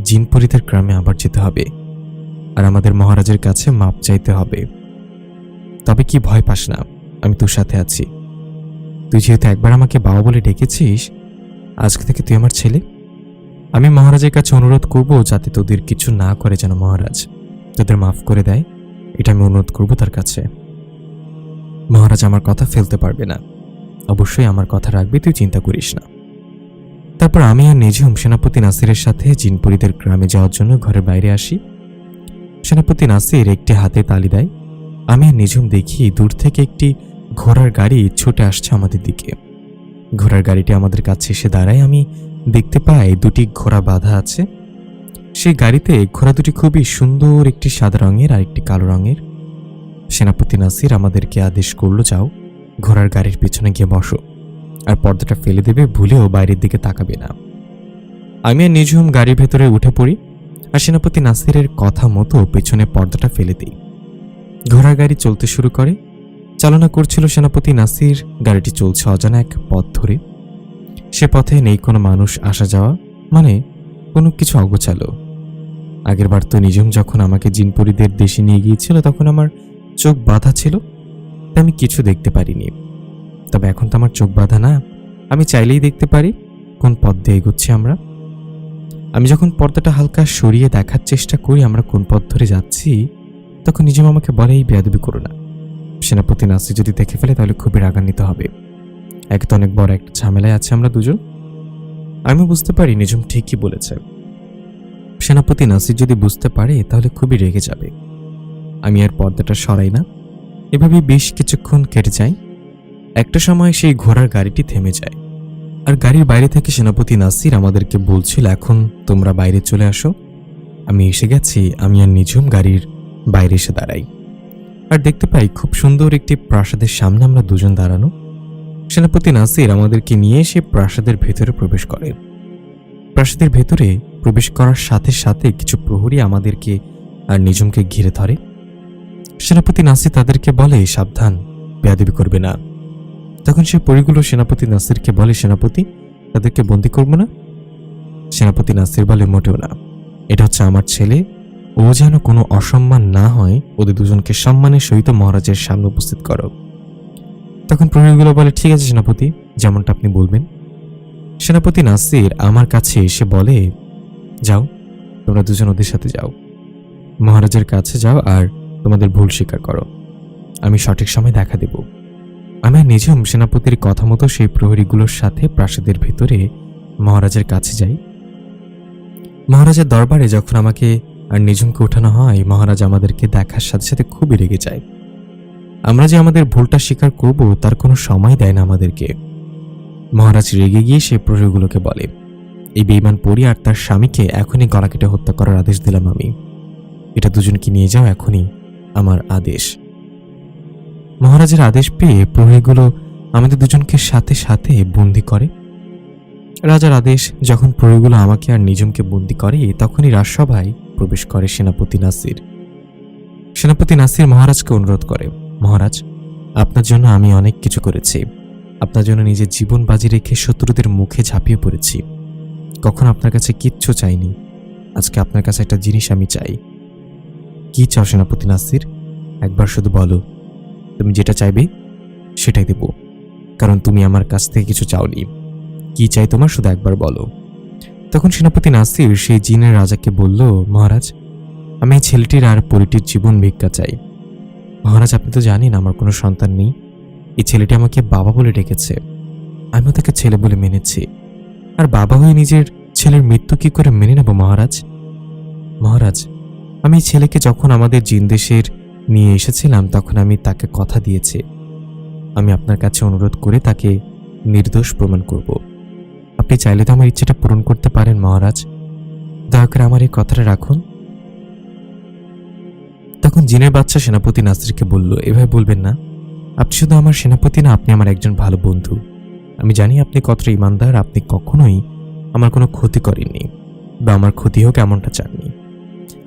জিনপরীদের গ্রামে আবার যেতে হবে আর আমাদের মহারাজের কাছে মাপ চাইতে হবে। তবে কি ভয় পাস না, আমি তোর সাথে আছি। তুই যেহেতু একবার আমাকে বাবা বলে ডেকেছিস, আজকে থেকে তুই আমার ছেলে। আমি মহারাজের কাছে অনুরোধ করব যাতে তোদের কিছু না করে, যেন মহারাজ তোদের মাফ করে দেয়, এটা আমি অনুরোধ করব তার কাছে। মহারাজ আমার কথা ফেলতে পারবে না, অবশ্যই আমার কথা রাখবে, তুই চিন্তা করিস না। তারপর আমি আর নিঝুম সেনাপতি নাসিরের সাথে জিনপরীদের গ্রামে যাওয়ার জন্য ঘরের বাইরে আসি। সেনাপতি নাসির একটি হাতে তালি দেয়। আমি আর নিঝুম দেখি দূর থেকে একটি ঘোড়ার গাড়ি ছুটে আসছে আমাদের দিকে। ঘোড়ার গাড়িটি আমাদের কাছে এসে দাঁড়ায়। আমি দেখতে পাই 2টি ঘোড়া বাঁধা আছে। সেই গাড়িতে ঘোড়া দুটি খুবই সুন্দর, একটি সাদা রঙের আর একটি কালো রঙের। সেনাপতি নাসির আমাদেরকে আদেশ করলো, যাও ঘোড়ার গাড়ির পিছনে গিয়ে বসো, আর পর্দাটা ফেলে দেবে, ভুলেও বাইরের দিকে তাকাবে না। আমি আর নিঝুম গাড়ির ভেতরে উঠে পড়ি আর সেনাপতি নাসিরের কথা মতো পেছনে পর্দাটা ফেলে দিই। ঘোড়ার গাড়ি চলতে শুরু করে। চালনা করছিল সেনাপতি নাসির। গাড়িটি চলছে অজানা এক পথ ধরে। সে পথে নেই কোনো মানুষ আসা যাওয়া, মানে কোনো কিছু অগোছালো। আগেরবার তো নিঝুম যখন আমাকে জিনপরীদের দেশে নিয়ে গিয়েছিল তখন আমার চোখ বাঁধা ছিল, তাই আমি কিছু দেখতে পারিনি। তবে এখন তো আমার চোখ বাঁধা না, আমি চাইলেই দেখতে পারি কোন পথ দিয়ে এগোচ্ছি আমরা। আমি যখন পর্দাটা হালকা সরিয়ে দেখার চেষ্টা করি আমরা কোন পথ ধরে যাচ্ছি, তখন নিঝুম আমাকে বলে, এই বেয়াদবি করো না, সেনাপতি নাসির যদি দেখে ফেলে তাহলে খুবই রাগান্বিত হবে। এক তো অনেক বড় একটা ঝামেলায় আছে আমরা দুজন। আমি বুঝতে পারি নিঝুম ঠিকই বলেছে, সেনাপতি নাসির যদি বুঝতে পারে তাহলে খুবই রেগে যাবে। আমি আর পর্দাটা সরাই না। এভাবে বেশ কিছুক্ষণ কেটে যায়। একটা সময় সেই ঘোড়ার গাড়িটি থেমে যায় আর গাড়ির বাইরে থেকে সেনাপতি নাসির আমাদেরকে বলছিল, এখন তোমরা বাইরে চলে আসো। আমি এসে গেছি। আমি আর নিঝুম গাড়ির বাইরে এসে দাঁড়াই আর দেখতে পাই খুব সুন্দর একটি প্রাসাদের সামনে আমরা দুজন দাঁড়ানো। সেনাপতি নাসির আমাদেরকে নিয়ে সে প্রাসাদের ভেতরে প্রবেশ করে। প্রাসাদের ভেতরে প্রবেশ করার সাথে সাথে কিছু প্রহরী আমাদেরকে আর নিঝুমকে ঘিরে ধরে। সেনাপতি নাসির তাদেরকে বলে, সাবধান, বেয়াদবি করবে না। তখন সে পরিগুলো সেনাপতি নাসিরকে বলে, সেনাপতি, তাদেরকে বন্দি করবো না? সেনাপতি নাসির বলে, মোটেও না, এটা হচ্ছে আমার ছেলে, ও যেন কোনো অসম্মান না হয়, ওদের দুজনকে সম্মানের সহিত মহারাজের সামনে উপস্থিত করো। তখন প্রহরীগুলো বলে, ঠিক আছে সেনাপতি, যেমনটা আপনি বলবেন। সেনাপতি নাসির আমার কাছে এসে বলে, যাও তোমরা দুজন ওদের সাথে যাও, মহারাজের কাছে যাও আর তোমাদের ভুল স্বীকার করো, আমি সঠিক সময় দেখা দেব। আমি নিঝুম সেনাপতির কথা মতো সেই প্রহরীগুলোর সাথে প্রাসাদের ভেতরে মহারাজের কাছে যাই। মহারাজের দরবারে যখন আমাকে আর নিঝুমকে ওঠানো হয়, মহারাজ আমাদেরকে দেখার সাথে সাথে খুবই রেগে যায়। আমরা যে আমাদের ভুলটা স্বীকার করব তার কোনো সময় দেয় না আমাদেরকে। মহারাজ রেগে গিয়ে সেই প্রহরীগুলোকে বলে, এই বেঈমান পরী আর তার স্বামীকে এখনই গলা কেটে হত্যা করার আদেশ দিলাম আমি। এটা দুজনকে নিয়ে যাও, এখনই আমার আদেশ। মহারাজের আদেশ পেয়ে প্রহরীগুলো আমাদের দুজনকে সাথে সাথে বন্দি করে। রাজার আদেশ যখন প্রহরীগুলো আমাকে আর নিঝুমকে বন্দি করে, তখনই রাজসভায় প্রবেশ করে সেনাপতি নাসির। সেনাপতি নাসির মহারাজকে অনুরোধ করে, মহারাজ, আপনার জন্য আমি অনেক কিছু করেছি, আপনার জন্য নিজের জীবন বাজি রেখে শত্রুদের মুখে ঝাঁপিয়ে পড়েছি, কখনো আপনার কাছে কিচ্ছু চাইনি। আজকে আপনার কাছে একটা জিনিস আমি চাই। কি চাও সেনাপতি নাসির? একবার শুধু বলো, তুমি যেটা চাইবে সেটাই দেব, কারণ তুমি আমার কাছ থেকে কিছু চাওনি। কি চাই তোমার, শুধু একবার বলো। তখন সেনাপতি নাসির সেই জিনের রাজাকে বলল, মহারাজ, আমি এই ছেলেটির আর পরিটির জীবন ভিক্ষা চাই। মহারাজ, আপনি তো জানেন আমার কোনো সন্তান নেই। এই ছেলেটি আমাকে বাবা বলে ডেকেছে, আমিও তাকে ছেলে বলে মেনেছি, আর বাবা হয়ে নিজের ছেলের মৃত্যু কি করে মেনে নেব মহারাজ? মহারাজ, আমি এই ছেলেকে যখন আমাদের জিনদেশের নিয়ে এসেছিলাম তখন আমি তাকে কথা দিয়েছি আমি আপনার কাছে অনুরোধ করে তাকে নির্দোষ প্রমাণ করব। আপনি চাইলে তো আমার ইচ্ছেটা পূরণ করতে পারেন মহারাজ, দয়া করে আমার এই কথাটা রাখুন। তখন জিনের বাদশা সেনাপতি নাসিরকে বলল, এভাবে বলবেন না, আপনি শুধু আমার সেনাপতি না, আপনি আমার একজন ভালো বন্ধু। আমি জানি আপনি কতটা ইমানদার, আপনি কখনোই আমার কোনো ক্ষতি করেননি বা আমার ক্ষতি হোক এমনটা চাননি।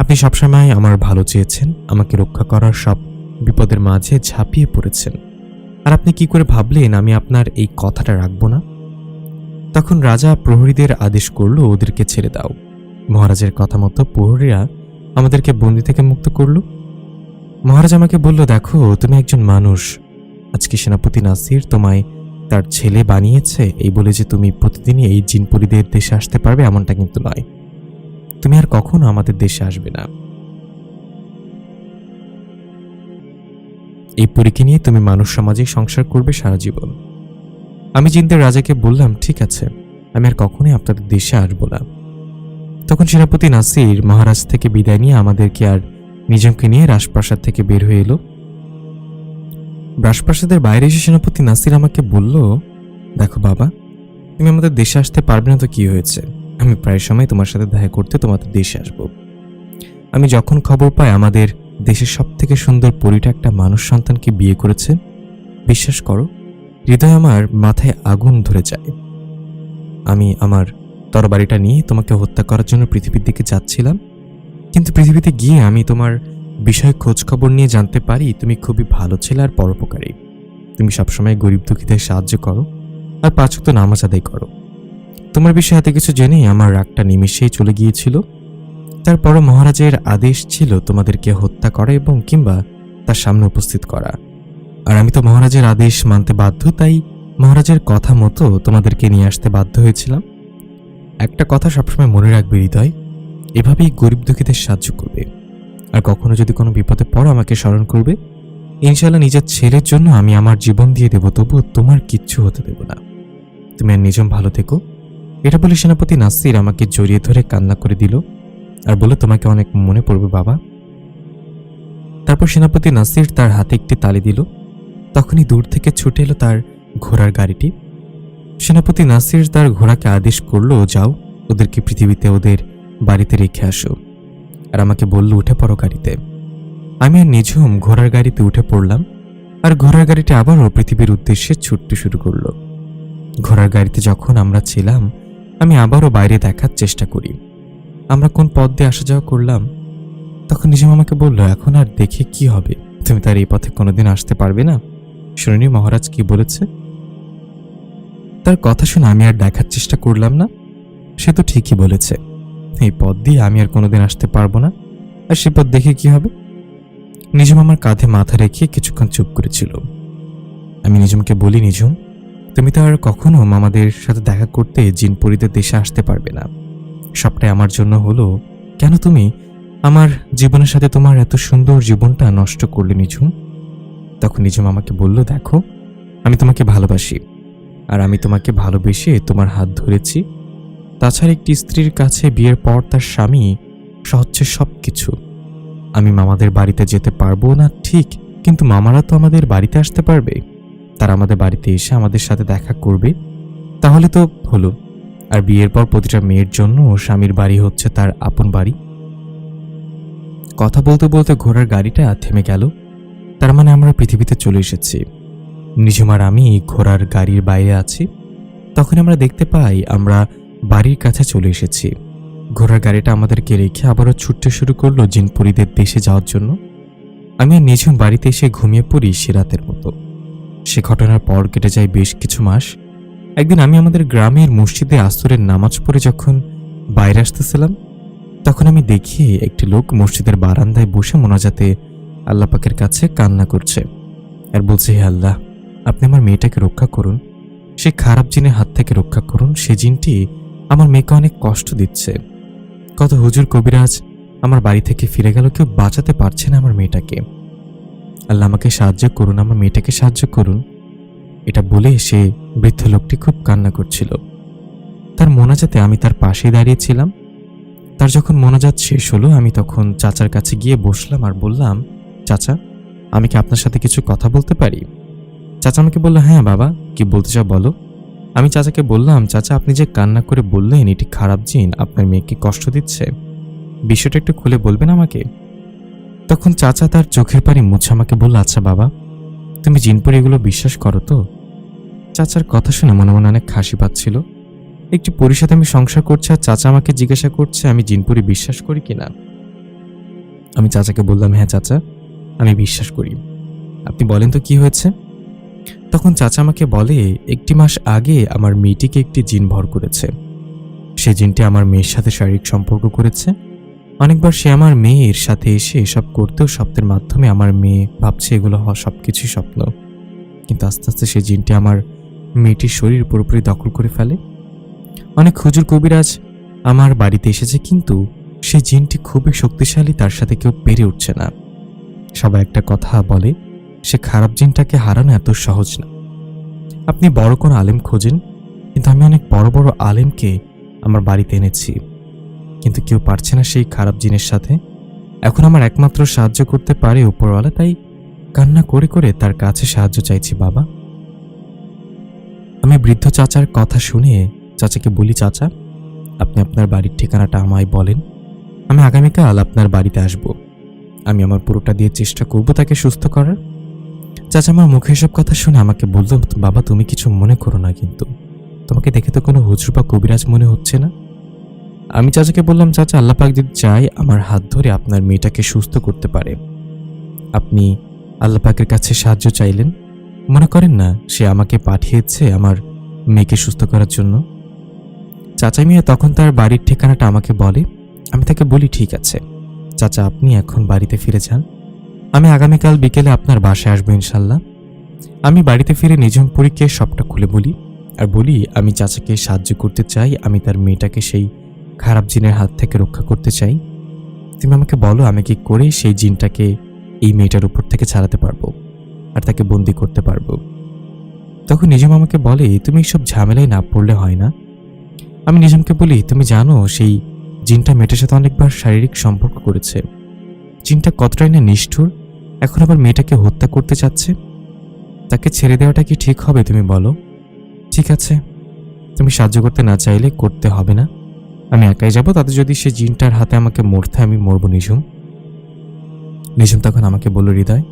আপনি সবসময় আমার ভালো চেয়েছেন, আমাকে রক্ষা করার সব বিপদের মাঝে ঝাঁপিয়ে পড়েছেন। আর আপনি কি করে ভাবলেন আমি আপনার এই কথাটা রাখবো না? তখন রাজা প্রহরীদের আদেশ করল, ওদেরকে ছেড়ে দাও। মহারাজের কথা মতো প্রহরীরা আমাদেরকে বন্দি থেকে মুক্ত করল। মহারাজ আমাকে বলল, দেখো তুমি একজন মানুষ, আজকে সেনাপতি নাসির তোমায় তার ছেলে বানিয়েছে এই বলে যে তুমি প্রতিদিনই এই জিনপরিদের দেশে আসতে পারবে এমনটা কিন্তু নয়। তুমি আর কখনো আমাদের দেশে আসবে না। এই পরীকে নিয়ে তুমি মানুষ সমাজে সংসার করবে সারা জীবন। আমি জিনদের রাজাকে বললাম, ঠিক আছে, আমি আর কখনোই আপনাদের দেশে আসবো না। তখন সেনাপতি নাসির মহারাজ থেকে বিদায় নিয়ে আমাদেরকে আর নিজমকে নিয়ে রাজপ্রাসাদ থেকে বের হয়ে এলো। রাজপ্রাসাদের বাইরে এসে সেনাপতি নাসির আমাকে বলল, দেখো বাবা, তুমি আমাদের দেশে আসতে পারবে না তো কি হয়েছে, আমি প্রায় সময় তোমার সাথে দেখা করতে তোমাদের দেশে আসব। আমি যখন খবর পাই আমাদের দেশের সব থেকে সুন্দর পরীটা একটা মানুষ সন্তানকে বিয়ে করেছে, বিশ্বাস করো হৃদয় আমার মাথায় আগুন ধরে যায়। আমি আমার তরবারিটা নিয়ে তোমাকে হত্যা করার জন্য পৃথিবীর দিকে যাচ্ছিলাম, কিন্তু পৃথিবীতে গিয়ে আমি তোমার বিষয়ে খোঁজ খবর নিয়ে জানতে পারি তুমি খুবই ভালো ছেলে আর পরোপকারী। তুমি সবসময় গরিব দুঃখীদের সাহায্য করো আর 5 ওয়াক্ত নামাজ আদায় করো। তোমার বিষয়ে এত কিছু জেনেই আমার রাগটা নিমেষেই চলে গিয়েছিল। তারপরও মহারাজের আদেশ ছিল তোমাদেরকে হত্যা করা এবং কিংবা তার সামনে উপস্থিত করা, আর আমি তো মহারাজের আদেশ মানতে বাধ্য, তাই মহারাজের কথা মতো তোমাদেরকে নিয়ে আসতে বাধ্য হয়েছিলাম। একটা কথা সবসময় মনে রাখবে হৃদয়, এভাবেই গরিব দুঃখীদের সাহায্য করবে, আর কখনো যদি কোনো বিপদে পড়ো আমাকে স্মরণ করবে। ইনশাআল্লাহ নিজের ছেলের জন্য আমি আমার জীবন দিয়ে দেবো, তবুও তোমার কিচ্ছু হতে দেব না। তুমি আর নিজম ভালো থেকো। এটা বলে সেনাপতি নাসির আমাকে জড়িয়ে ধরে কান্না করে দিল আর বলে, তোমাকে অনেক মনে পড়বে বাবা। তারপর সেনাপতি নাসির তার হাতে একটি তালি দিল। তখনই দূর থেকে ছুটে এলো তার ঘোড়ার গাড়িটি। সেনাপতি নাসির তার ঘোড়াকে আদেশ করলো, যাও ওদেরকে পৃথিবীতে ওদের বাড়িতে রেখে আসো, আর আমাকে বলল, উঠে পড়ো গাড়িতে। আমি আর নিঝুম ঘোড়ার গাড়িতে উঠে পড়লাম, আর ঘোড়ার গাড়িটি আবারও পৃথিবীর উদ্দেশ্যে ছুটতে শুরু করলো। ঘোড়ার গাড়িতে যখন আমরা ছিলাম আমি আবারও বাইরে দেখার চেষ্টা করি আমরা কোন পথ দিয়ে আসা যাওয়া করলাম। তখন নিঝুম আমাকে বলল, এখন আর দেখে কি হবে, তুমি তার এই পথে কোনোদিন আসতে পারবে না। শুনিনি মহারাজ কি বলেছে? তার কথা শুনে আমি আর দেখার চেষ্টা করলাম না। সে তো ঠিকই বলেছে, এই পথ দিয়ে আমি আর কোনোদিন আসতে পারবো না, আর সে পথ দেখে কি হবে? নিঝুম আমার কাঁধে মাথা রেখে কিছুক্ষণ চুপ করেছিল। আমি নিঝুমকে বলি, নিঝুম, তুমি তো আর কখনো আমাদের সাথে দেখা করতে জিনপরিদের দেশে আসতে পারবে না। সবটাই আমার জন্য হলো, কেন তুমি আমার জীবনের সাথে তোমার এত সুন্দর জীবনটা নষ্ট করলে নিঝুম? তখন নিঝুম আমাকে বলল, দেখো আমি তোমাকে ভালোবাসি, আর আমি তোমাকে ভালোবেসে তোমার হাত ধরেছি। তাছাড়া একটি স্ত্রীর কাছে বিয়ের পর তার স্বামী হচ্ছে সব কিছু। আমি মামাদের বাড়িতে যেতে পারবো না ঠিক, কিন্তু মামারা তো আমাদের বাড়িতে আসতে পারবে, তারা আমাদের বাড়িতে এসে আমাদের সাথে দেখা করবে, তাহলে তো হলো। আর বিয়ের পর প্রতিটা মেয়ের জন্য স্বামীর বাড়ি হচ্ছে তার আপন বাড়ি। কথা বলতে বলতে ঘোড়ার গাড়িটা থেমে গেল। তার মানে আমরা পৃথিবীতে চলে এসেছি। নিঝুম আর আমি ঘোড়ার গাড়ির বাইরে আছি। তখন আমরা দেখতে পাই আমরা বাড়ির কাছে চলে এসেছি। ঘোড়ার গাড়িটা আমাদেরকে রেখে আবারও ছুটতে শুরু করলো জিনপরিদের দেশে যাওয়ার জন্য। আমি আর নিঝুম বাড়িতে এসে ঘুমিয়ে পড়ি সে রাতের মতো। সে ঘটনার পর কেটে যায় বেশ কিছু মাস। একদিন আমি আমাদের গ্রামের মসজিদে আসরের নামাজ পড়ে যখন বাইরে আসতেছিলাম, তখন আমি দেখি একটি লোক মসজিদের বারান্দায় বসে মোনাজাতে আল্লাহ পাকের কাছে কান্না করছে আর বলছে, হে আল্লাহ, আপনি আমার মেয়েটাকে রক্ষা করুন, সে খারাপ জিনের হাত থেকে রক্ষা করুন, সে জিনটি আমার মেয়েকে অনেক কষ্ট দিচ্ছে। কত হুজুর কবিরাজ আমার বাড়ি থেকে ফিরে গেল, কেউ বাঁচাতে পারছে না আমার মেয়েটাকে। আল্লাহ আমাকে সাহায্য করুন, আমার মেয়েটাকে সাহায্য করুন। এটা বলে সে বৃদ্ধ লোকটি খুব কান্না করছিল। তার মোনাজাতে আমি তার পাশে দাঁড়িয়েছিলাম। তার যখন মোনাজাত শেষ হলো আমি তখন চাচার কাছে গিয়ে বসলাম আর বললাম, চাচা, আমি কি আপনার সাথে কিছু কথা বলতে পারি? চাচা আমাকে বলল, হ্যাঁ বাবা, কি বলতে চাও বলো। আমি চাচাকে বললাম, চাচা, আপনি যে কান্না করে বললেন এটি খারাপ জিন আপনার মেয়েকে কষ্ট দিচ্ছে, বিষয়টা একটু খুলে বলবেন আমাকে? তখন চাচা তার চোখের পানি মুছে আমাকে বলল, আচ্ছা বাবা, তুমি জিনপুরে এগুলো বিশ্বাস করো তো? চাচার কথা শুনে মনে মনে অনেক হাসি পাচ্ছিল। একটি পরীর সাথে আমি সংসার করছি আর চাচা আমাকে জিজ্ঞাসা করছে আমি জিনপুরি বিশ্বাস করি কিনা। আমি চাচাকে বললাম, হ্যাঁ চাচা, আমি বিশ্বাস করি। আপনি বলেন তো কি হয়েছে? তখন চাচা আমাকে বলে, 1 মাস আগে আমার মেয়েটিকে একটি জিন ভর করেছে। সে জিনটি আমার মেয়ের সাথে শারীরিক সম্পর্ক করেছে। অনেকবার সে আমার মেয়ের সাথে এসে এসব করতেও স্বপ্নের মাধ্যমে আমার মেয়ে ভাবছে এগুলো সবকিছুই স্বপ্ন। কিন্তু আস্তে আস্তে সে জিনটি আমার মেয়েটির শরীর পুরোপুরি দখল করে ফেলে। অনেক হুজুর কবিরাজ আমার বাড়িতে এসেছে, কিন্তু সেই জিনটি খুবই শক্তিশালী, তার সাথে কেউ পেরে উঠছে না। সবাই একটা কথা বলে, সে খারাপ জিনটাকে হারানো এত সহজ না। আপনি বড় কোনো আলেম খোঁজেন, কিন্তু আমি অনেক বড় বড় আলেমকে আমার বাড়িতে এনেছি, কিন্তু কেউ পারছে না সেই খারাপ জিনের সাথে। এখন আমার একমাত্র সাহায্য করতে পারে উপরওয়ালা, তাই কান্না করে করে তার কাছে সাহায্য চাইছি বাবা। আমি বৃদ্ধ চাচার কথা শুনে চাচাকে বলি, চাচা, আপনি আপনার বাড়ির ঠিকানাটা আমায় বলেন, আমি আগামীকাল আপনার বাড়িতে আসব। আমি আমার পুরোটা দিয়ে চেষ্টা করব তাকে সুস্থ করার। চাচা আমার মুখে এসব কথা শুনে আমাকে বলল, বাবা, তুমি কিছু মনে করো না, কিন্তু তোমাকে দেখে তো কোনো হুজুর বা কবিরাজ মনে হচ্ছে না। আমি চাচাকে বললাম, চাচা, আল্লাহ পাক যদি চায় আমার হাত ধরে আপনার মেয়েটাকে সুস্থ করতে পারে। আপনি আল্লাহ পাকের কাছে সাহায্য চাইলেন, মনে করেন না সে আমাকে পাঠিয়েছে আমার মেয়েকে সুস্থ করার জন্য। চাচা মিয়া তখন তার বাড়ির ঠিকানাটা আমাকে বলে। আমি তাকে বলি, ঠিক আছে চাচা, আপনি এখন বাড়িতে ফিরে যান, আমি আগামীকাল বিকেলে আপনার বাসায় আসবো ইনশাল্লাহ। আমি বাড়িতে ফিরে নিজামপুরীকে সবটা খুলে বলি আর বলি আমি চাচাকে সাহায্য করতে চাই, আমি তার মেয়েটাকে সেই খারাপ জিনের হাত থেকে রক্ষা করতে চাই। তুমি আমাকে বলো আমি কি করে সেই জিনটাকে এই মেয়েটার উপর থেকে ছাড়াতে পারবো আর তাকে বন্দি করতে পারবো। তখন নিজাম আমাকে বলে, তুমি এইসব ঝামেলায় না পড়লে হয় না। আমি নিজামকে বলি, তুমি জানো সেই জিনটা মেয়েটার সাথে অনেকবার শারীরিক সম্পর্ক করেছে। জিনটা কতটাই না নিষ্ঠুর, এখন আবার মেয়েটাকে হত্যা করতে চাচ্ছে। তাকে ছেড়ে দেওয়াটা কি ঠিক হবে তুমি বলো? ঠিক আছে, তুমি সাহায্য করতে না চাইলে করতে হবে না, আমি একাই যাব, তাতে যদি সে জিনটার হাতে আমাকে মরতে আমি মরবো। নিঝুম তখন আমাকে বলল, হৃদয়,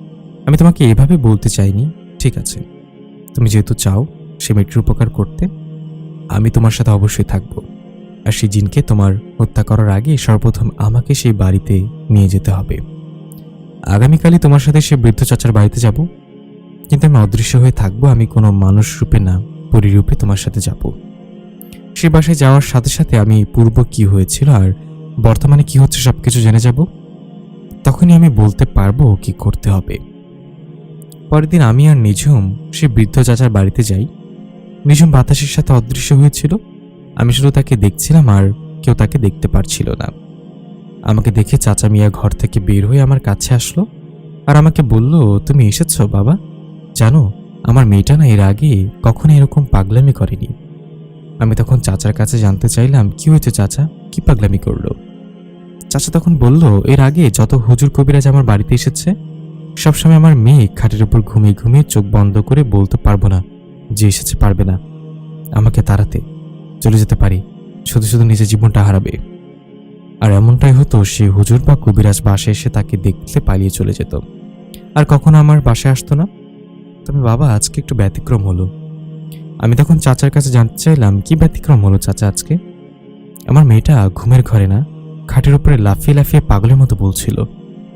আমি তোমাকে এভাবে বলতে চাইনি, ঠিক আছে, তুমি যেহেতু চাও সে মেয়েটির উপকার করতে, আমি তোমার সাথে অবশ্যই থাকবো। আর সেই জিনকে তোমার হত্যা করার আগে সর্বপ্রথম আমাকে সেই বাড়িতে নিয়ে যেতে হবে। আগামীকালই তোমার সাথে সে বৃদ্ধ চাচার বাড়িতে যাব, কিন্তু আমি অদৃশ্য হয়ে থাকবো, আমি কোনো মানুষ রূপে না, পরিরূপে তোমার সাথে যাব। সে বাসায় যাওয়ার সাথে সাথে আমি পূর্ব কি হয়েছিল আর বর্তমানে কি হচ্ছে সবকিছু জেনে যাব, তখনই আমি বলতে পারবো কি করতে হবে। পরের দিন আমি আর নিঝুম সে বৃদ্ধ চাচার বাড়িতে যাই। নিঝুম বাতাসের সাথে অদৃশ্য হয়েছিল, আমি শুধু তাকে দেখছিলাম আর কেউ তাকে দেখতে পারছিল না। আমাকে দেখে চাচা মিয়া ঘর থেকে বের হয়ে আমার কাছে আসলো আর আমাকে বলল, তুমি এসেছো বাবা, জানো আমার মেয়েটা না এর আগে কখনো এরকম পাগলামি করেনি। আমি তখন চাচার কাছে জানতে চাইলাম, কি হয়েছে চাচা, কি পাগলামি করলো? চাচা তখন বলল, এর আগে যত হুজুর কবিরাজ আমার বাড়িতে এসেছে সবসময় আমার মেয়ে খাটের উপর ঘুমিয়ে ঘুমিয়ে চোখ বন্ধ করে বলতে পারবো না যে এসেছে, পারবে না আমাকে তাড়াতে, চলে যেতে পারি, শুধু শুধু নিজের জীবনটা হারাবে। আর এমনটাই হতো, সে হুজুর বা কবিরাজ বাসায় এসে তাকে দেখলে পালিয়ে চলে যেত আর কখনো আমার বাসায় আসতো না। তবে বাবা আজকে একটু ব্যতিক্রম হলো। আমি তখন চাচার কাছে জানতে চাইলাম, কি ব্যতিক্রম হলো চাচা আজকে? আমার মেয়েটা ঘুমের ঘরে না, খাটের উপরে লাফিয়ে লাফিয়ে পাগলের মতো বলছিল,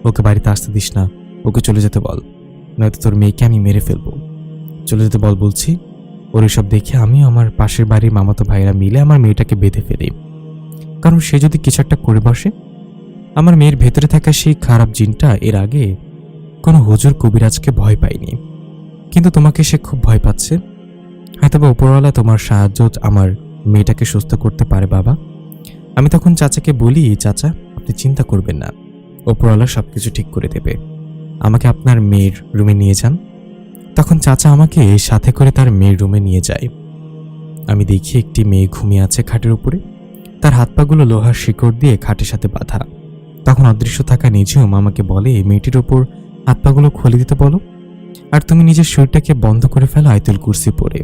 ওকে বাড়িতে আসতে দিস না, ওকে চলে যেতে বল, নয়তো তোর মেয়েকে আমি মেরে ফেলবো, চলে যেতে বল বলছি। ওর এসব দেখে আমিও আমার পাশের বাড়ির মামাতো ভাইরা মিলে আমার মেয়েটাকে বেঁধে ফেলি, কারণ সে যদি কিছু একটা করে বসে। আমার মেয়ের ভেতরে থাকা সেই খারাপ জিনটা এর আগে কোনো হুজুর কবিরাজকে ভয় পায়নি, কিন্তু তোমাকে সে খুব ভয় পাচ্ছে। হয়তোবা উপরওয়ালা তোমার সাহায্য আমার মেয়েটাকে সুস্থ করতে পারে বাবা। আমি তখন চাচাকে বলি, চাচা আপনি চিন্তা করবেন না, উপরওয়ালা সবকিছু ঠিক করে দেবে, আমাকে আপনার মেয়ের রুমে নিয়ে যান। তখন চাচা আমাকে সাথে করে তার মেয়ের রুমে নিয়ে যায়। আমি দেখি একটি মেয়ে ঘুমিয়ে আছে খাটের উপরে, তার হাত পাগুলো লোহার শিকড় দিয়ে খাটের সাথে বাঁধা। তখন অদৃশ্য থাকা নিঝুম আমাকে বলে, মেয়েটির ওপর হাত পাগুলো খুলে দিতে বলো, আর তুমি নিজের শরীরটাকে বন্ধ করে ফেলো আয়াতুল কুরসি পড়ে।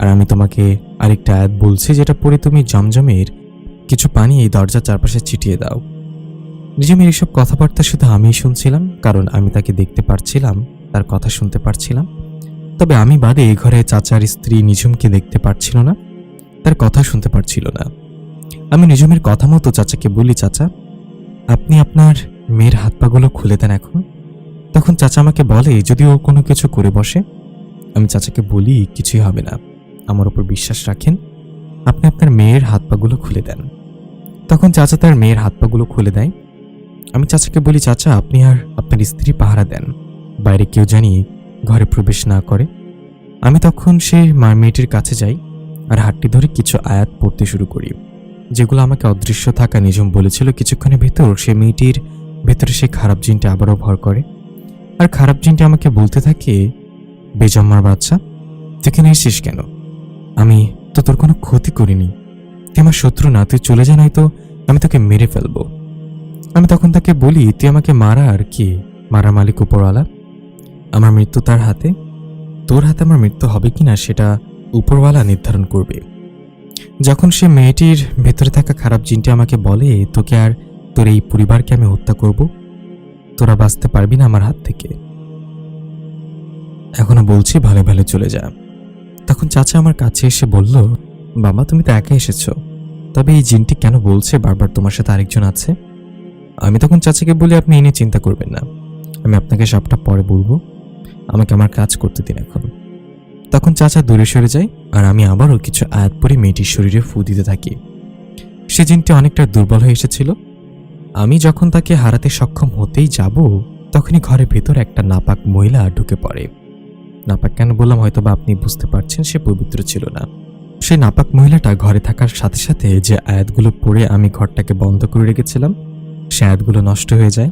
আর আমি তোমাকে আরেকটা আয়াত বলছি, যেটা পড়ে তুমি জমজমের কিছু পানি এই দরজার চারপাশে ছিটিয়ে দাও। নিঝুমের এসব কথাবার্তা শুধু আমিই শুনছিলাম, কারণ আমি তাকে দেখতে পারছিলাম, তার কথা শুনতে পারছিলাম। তবে আমি বাদে এই ঘরে চাচার স্ত্রী নিঝুমকে দেখতে পারছিল না, তার কথা শুনতে পারছিল না। আমি নিঝুমের কথা মতো চাচাকে বলি, চাচা আপনি আপনার মেয়ের হাত পাগুলো খুলে দেন এখন। তখন চাচা আমাকে বলে, যদি ও কোনো কিছু করে বসে। আমি চাচাকে বলি, কিছুই হবে না, আমার উপর বিশ্বাস রাখেন, আপনি আপনার মেয়ের হাত পাগুলো খুলে দেন। তখন চাচা তার মেয়ের হাত পাগুলো খুলে দেয়। আমি চাচাকে বলি, চাচা আপনি আর আপনার স্ত্রী পাহারা দেন, বাইরে কেউ জানি ঘরে প্রবেশ না করে। আমি তখন সেই মেয়েটির কাছে যাই আর হাতটি ধরে কিছু আয়াত পড়তে শুরু করি, যেগুলো আমাকে অদৃশ্য থাকা নিঝুম বলেছিল। কিছুক্ষণের ভেতর সে মেয়েটির ভেতরে সেই খারাপ জিনটা আবারও ভর করে, আর খারাপ জিনটা আমাকে বলতে থাকে, বেজম্মার বাচ্চা তুই এখানে এসেছিস কেন? আমি তো তোর কোনো ক্ষতি করিনি, তুই আমার শত্রু না, তুই চলে যা, নয়তো আমি তোকে মেরে ফেলবো। আমি তখন তাকে বলি, তুই আমাকে মারা আর কি, মারার মালিক উপরওয়ালা, আমার মৃত্যু তার হাতে, তোর হাতে আমার মৃত্যু হবে কিনা সেটা উপরওয়ালা নির্ধারণ করবে। যখন সে মেয়েটির ভেতরে থাকা খারাপ জিনটি আমাকে বলে, তোকে আর তোর এই পরিবারকে আমি হত্যা করব, তোরা বাঁচতে পারবি না আমার হাত থেকে, এখনো বলছি ভালো ভালো চলে যা। তখন চাচা আমার কাছে এসে বলল, বাবা তুমি তো একা এসেছো, তবে এই জিনটি কেন বলছে বারবার তোমার সাথে আরেকজন আছে? আমি তখন চাচাকে বলি, আপনি এ নিয়ে চিন্তা করবেন না, আমি আপনাকে সবটা পরে বলবো, আমাকে আমার কাজ করতে দিন এখন। তখন চাচা দূরে সরে যায়, আর আমি আবারও কিছু আয়াত পরে মেয়েটির শরীরে ফু দিতে থাকি। সে জিনটি অনেকটা দুর্বল হয়ে এসেছিল। আমি যখন তাকে হারাতে সক্ষম হতেই যাব, তখনই ঘরের ভেতর একটা নাপাক মহিলা ঢুকে পড়ে। নাপাক কেন বললাম হয়তো বা আপনি বুঝতে পারছেন, সে পবিত্র ছিল না। সেই নাপাক মহিলাটা ঘরে থাকার সাথে সাথে যে আয়াতগুলো পড়ে আমি ঘরটাকে বন্ধ করে রেখেছিলাম, সে আয়াতগুলো নষ্ট হয়ে যায়।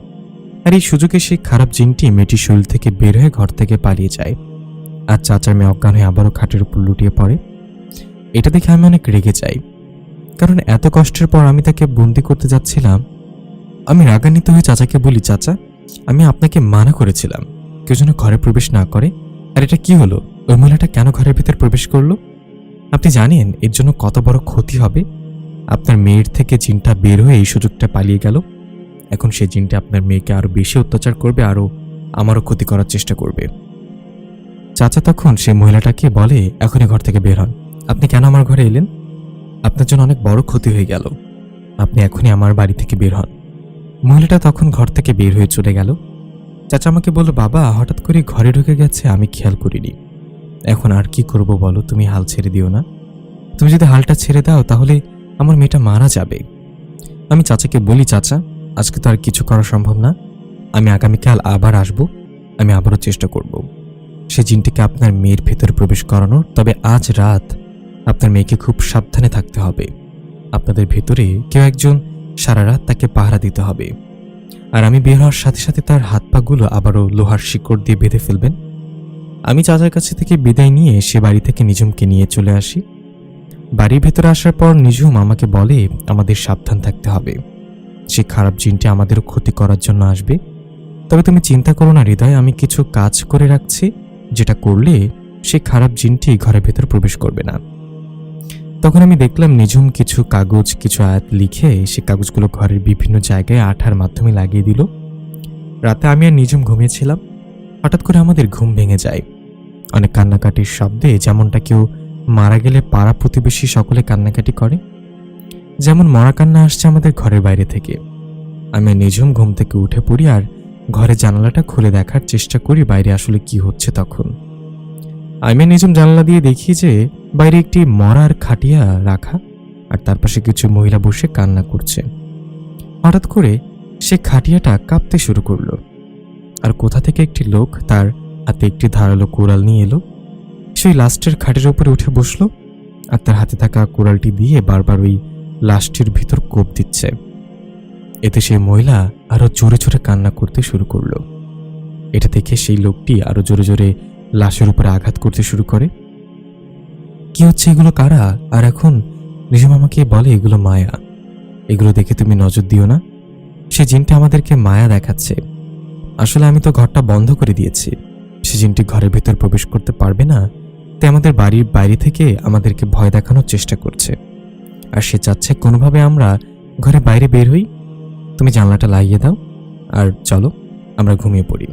আর এই সুযোগে সেই খারাপ জিনটি মেয়েটির শরীর থেকে বের হয়ে ঘর থেকে পালিয়ে যায়, আর চাচার মেয়ে অজ্ঞান হয়ে আবারও খাটের উপর লুটিয়ে পড়ে। এটা দেখে আমি অনেক রেগে যাই, কারণ এত কষ্টের পর আমি তাকে বন্দি করতে যাচ্ছিলাম। আমি রাগান্বিত হয়ে চাচাকে বলি, চাচা আমি আপনাকে মানা করেছিলাম কেউ যেন ঘরে প্রবেশ না করে, আর এটা কি হলো? ওই মহিলাটা কেন ঘরের ভিতর প্রবেশ করলো? আপনি জানেন এর জন্য কত বড় ক্ষতি হবে? আপনার মেয়ের থেকে জিনটা বের হয়ে এই সুযোগটা পালিয়ে গেল। এখন সেই জিনটা আপনার মেয়েকে আরো বেশি অত্যাচার করবে, আরো আমারও ক্ষতি করার চেষ্টা করবে। চাচা তখন সেই মহিলাটাকে বলে, এখনই ঘর থেকে বের হন, আপনি কেন আমার ঘরে এলেন? আপনার জন্য অনেক বড় ক্ষতি হয়ে গেল, আপনি এখনই আমার বাড়ি থেকে বের হন। মহিলাটা তখন ঘর থেকে বের হয়ে চলে গেল। চাচা আমাকে বলল, বাবা হঠাৎ করে ঘরে ঢুকে গেছে, আমি খেয়াল করিনি, এখন আর কি করব বলো, তুমি হাল ছেড়ে দিও না, তুমি যদি হালটা ছেড়ে দাও তাহলে আমার মেয়েটা মারা যাবে। আমি চাচাকে বলি, চাচা আজকে তো আর কিছু করা সম্ভব না, আমি আগামীকাল আবার আসব, আমি আবারও চেষ্টা করব সে জিনটিকে আপনার মেয়ের ভেতরে প্রবেশ করানোর। তবে আজ রাত আপনার মেয়েকে খুব সাবধানে থাকতে হবে, আপনাদের ভেতরে কেউ একজন সারা রাত তাকে পাহারা দিতে হবে, আর আমি বের হওয়ার সাথে সাথে তার হাত পাগুলো আবারও লোহার শিকড় দিয়ে বেঁধে ফেলবেন। আমি চাচার কাছে থেকে বিদায় নিয়ে সে বাড়ি থেকে নিঝুমকে নিয়ে চলে আসি। বাড়ির ভেতরে আসার পর নিঝুম আমাকে বলে, আমাদের সাবধান থাকতে হবে, সে খারাপ জিনটি আমাদেরও ক্ষতি করার জন্য আসবে। তবে তুমি চিন্তা করো না হৃদয়, আমি কিছু কাজ করে রাখছি, যেটা করলে সে খারাপ জিনটি ঘরের ভেতর প্রবেশ করবে না। তখন আমি দেখলাম নিঝুম কিছু কাগজ, কিছু আয়াত লিখে সে কাগজগুলো ঘরের বিভিন্ন জায়গায় আঠার মাধ্যমে লাগিয়ে দিল। রাতে আমি আর নিঝুম ঘুমিয়েছিলাম, হঠাৎ করে আমাদের ঘুম ভেঙে যায় অনেক কান্নাকাটির শব্দে, যেমনটা কেউ মারা গেলে পাড়া প্রতিবেশী সকলে কান্নাকাটি করে, যেমন মরা কান্না আসছে আমাদের ঘরের বাইরে থেকে। আমি নিঝুম ঘুম থেকে উঠে পড়ি আর ঘরের জানালাটা খুলে দেখার চেষ্টা করি বাইরে আসলে কি হচ্ছে। তখন আমি নিঝুম জানালা দিয়ে দেখি যে বাইরে একটি মরার খাটিয়া রাখা, আর তার পাশে কিছু মহিলা বসে কান্না করছে। হঠাৎ করে সে খাটিয়াটা কাঁপতে শুরু করলো, আর কোথা থেকে একটি লোক তার হাতে একটি ধারালো কোড়াল নিয়ে এলো। সেই লাস্টের খাটের উপরে উঠে বসলো, আর তার হাতে থাকা কোড়ালটি দিয়ে বারবার ওই লাশটির ভিতর কোপ দিচ্ছে। এতে সেই মহিলা আরো জোরে জোরে কান্না করতে শুরু করলো। এটা দেখে সেই লোকটি আরো জোরে জোরে লাশের উপরে আঘাত করতে শুরু করে। কি হচ্ছে এগুলো কারা? আর এখন নিজম আমাকে বলে, এগুলো মায়া, এগুলো দেখে তুমি নজর দিও না। সে জিনটা আমাদেরকে মায়া দেখাচ্ছে। আসলে আমি তো ঘরটা বন্ধ করে দিয়েছি, সে জিনটি ঘরের ভেতর প্রবেশ করতে পারবে না, তাই আমাদের বাড়ির বাইরে থেকে আমাদেরকে ভয় দেখানোর চেষ্টা করছে। আর সে চাচ্ছে কোনোভাবে আমরা ঘরে বাইরে বের হই। তুমি জানলাটা লাগিয়ে দাও আর চলো আমরা ঘুমিয়ে পড়ি।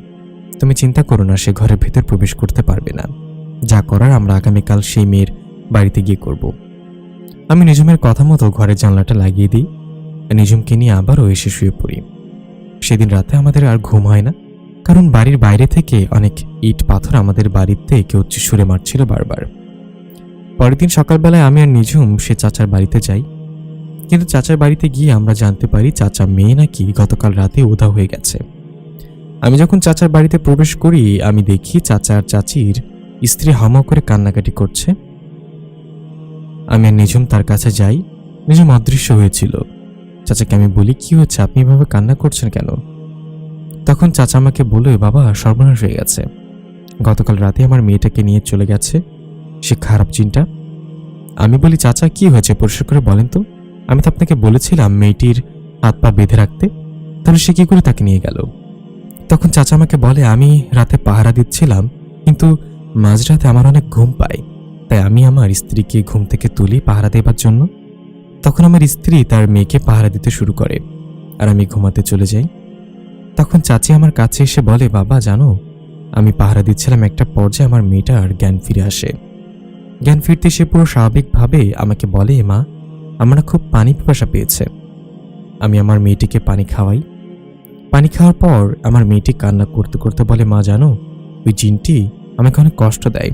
তুমি চিন্তা করো না, সে ঘরের ভেতর প্রবেশ করতে পারবে না। যা করার আমরা আগামীকাল সেই মেয়ের বাড়িতে গিয়ে করব। আমি নিজমের কথা মতো ঘরের জানলাটা লাগিয়ে দিই, নিজমকে নিয়ে আবারও এসে শুয়ে পড়ি। সেদিন রাতে আমাদের আর ঘুম হয় না, কারণ বাড়ির বাইরে থেকে অনেক ইট পাথর আমাদের বাড়িতে কেউ ছুঁড়ে মারছিল বারবার। পরের দিন সকালবেলায় আমি আর নিজুম সে চাচার বাড়িতে যাই, কিন্তু চাচার বাড়িতে গিয়ে আমরা জানতে পারি চাচা মেয়ে নাকি গতকাল রাতে উধাও হয়ে গেছে। আমি যখন চাচার বাড়িতে প্রবেশ করি, আমি দেখি চাচা আর চাচির স্ত্রী হামা করে কান্নাকাটি করছে। আমি আর নিজুম তার কাছে যাই। নিজুম অদৃশ্য হয়েছিল। চাচাকে আমি বলি, কি হচ্ছে, আপনি এভাবে কান্না করছেন কেন? তখন চাচা আমাকে বলে, বাবা সর্বনাশ হয়ে গেছে, গতকাল রাতে আমার মেয়েটাকে নিয়ে চলে গেছে সে খারাপ জিনটা। আমি বলি, চাচা কি হয়েছে পরিষ্কার করে বলেন তো, আমি তো আপনাকে বলেছিলাম মেয়েটির হাত পা বেঁধে রাখতে, তাহলে সে কি করে তাকে নিয়ে গেল? তখন চাচা আমাকে বলে, আমি রাতে পাহারা দিচ্ছিলাম, কিন্তু মাঝরাতে আমার অনেক ঘুম পায়, তাই আমি আমার স্ত্রীকে ঘুম থেকে তুলি পাহারা দেবার জন্য। তখন আমার স্ত্রী তার মেয়েকে পাহারা দিতে শুরু করে আর আমি ঘুমাতে চলে যাই। তখন চাচি আমার কাছে এসে বলে, বাবা জানো, আমি পাহারা দিচ্ছিলাম, একটা পর্যায়ে আমার মেয়েটার জ্ঞান ফিরে আসে। জ্ঞান ফিরতে সে পুরো স্বাভাবিকভাবে আমাকে বলে, মা আমার খুব পানি পিপাসা পেয়েছে। আমি আমার মেয়েটিকে পানি খাওয়াই। পানি খাওয়ার পর আমার মেয়েটি কান্না করতে করতে বলে, মা জানো, ওই জিনটি আমাকে অনেক কষ্ট দেয়।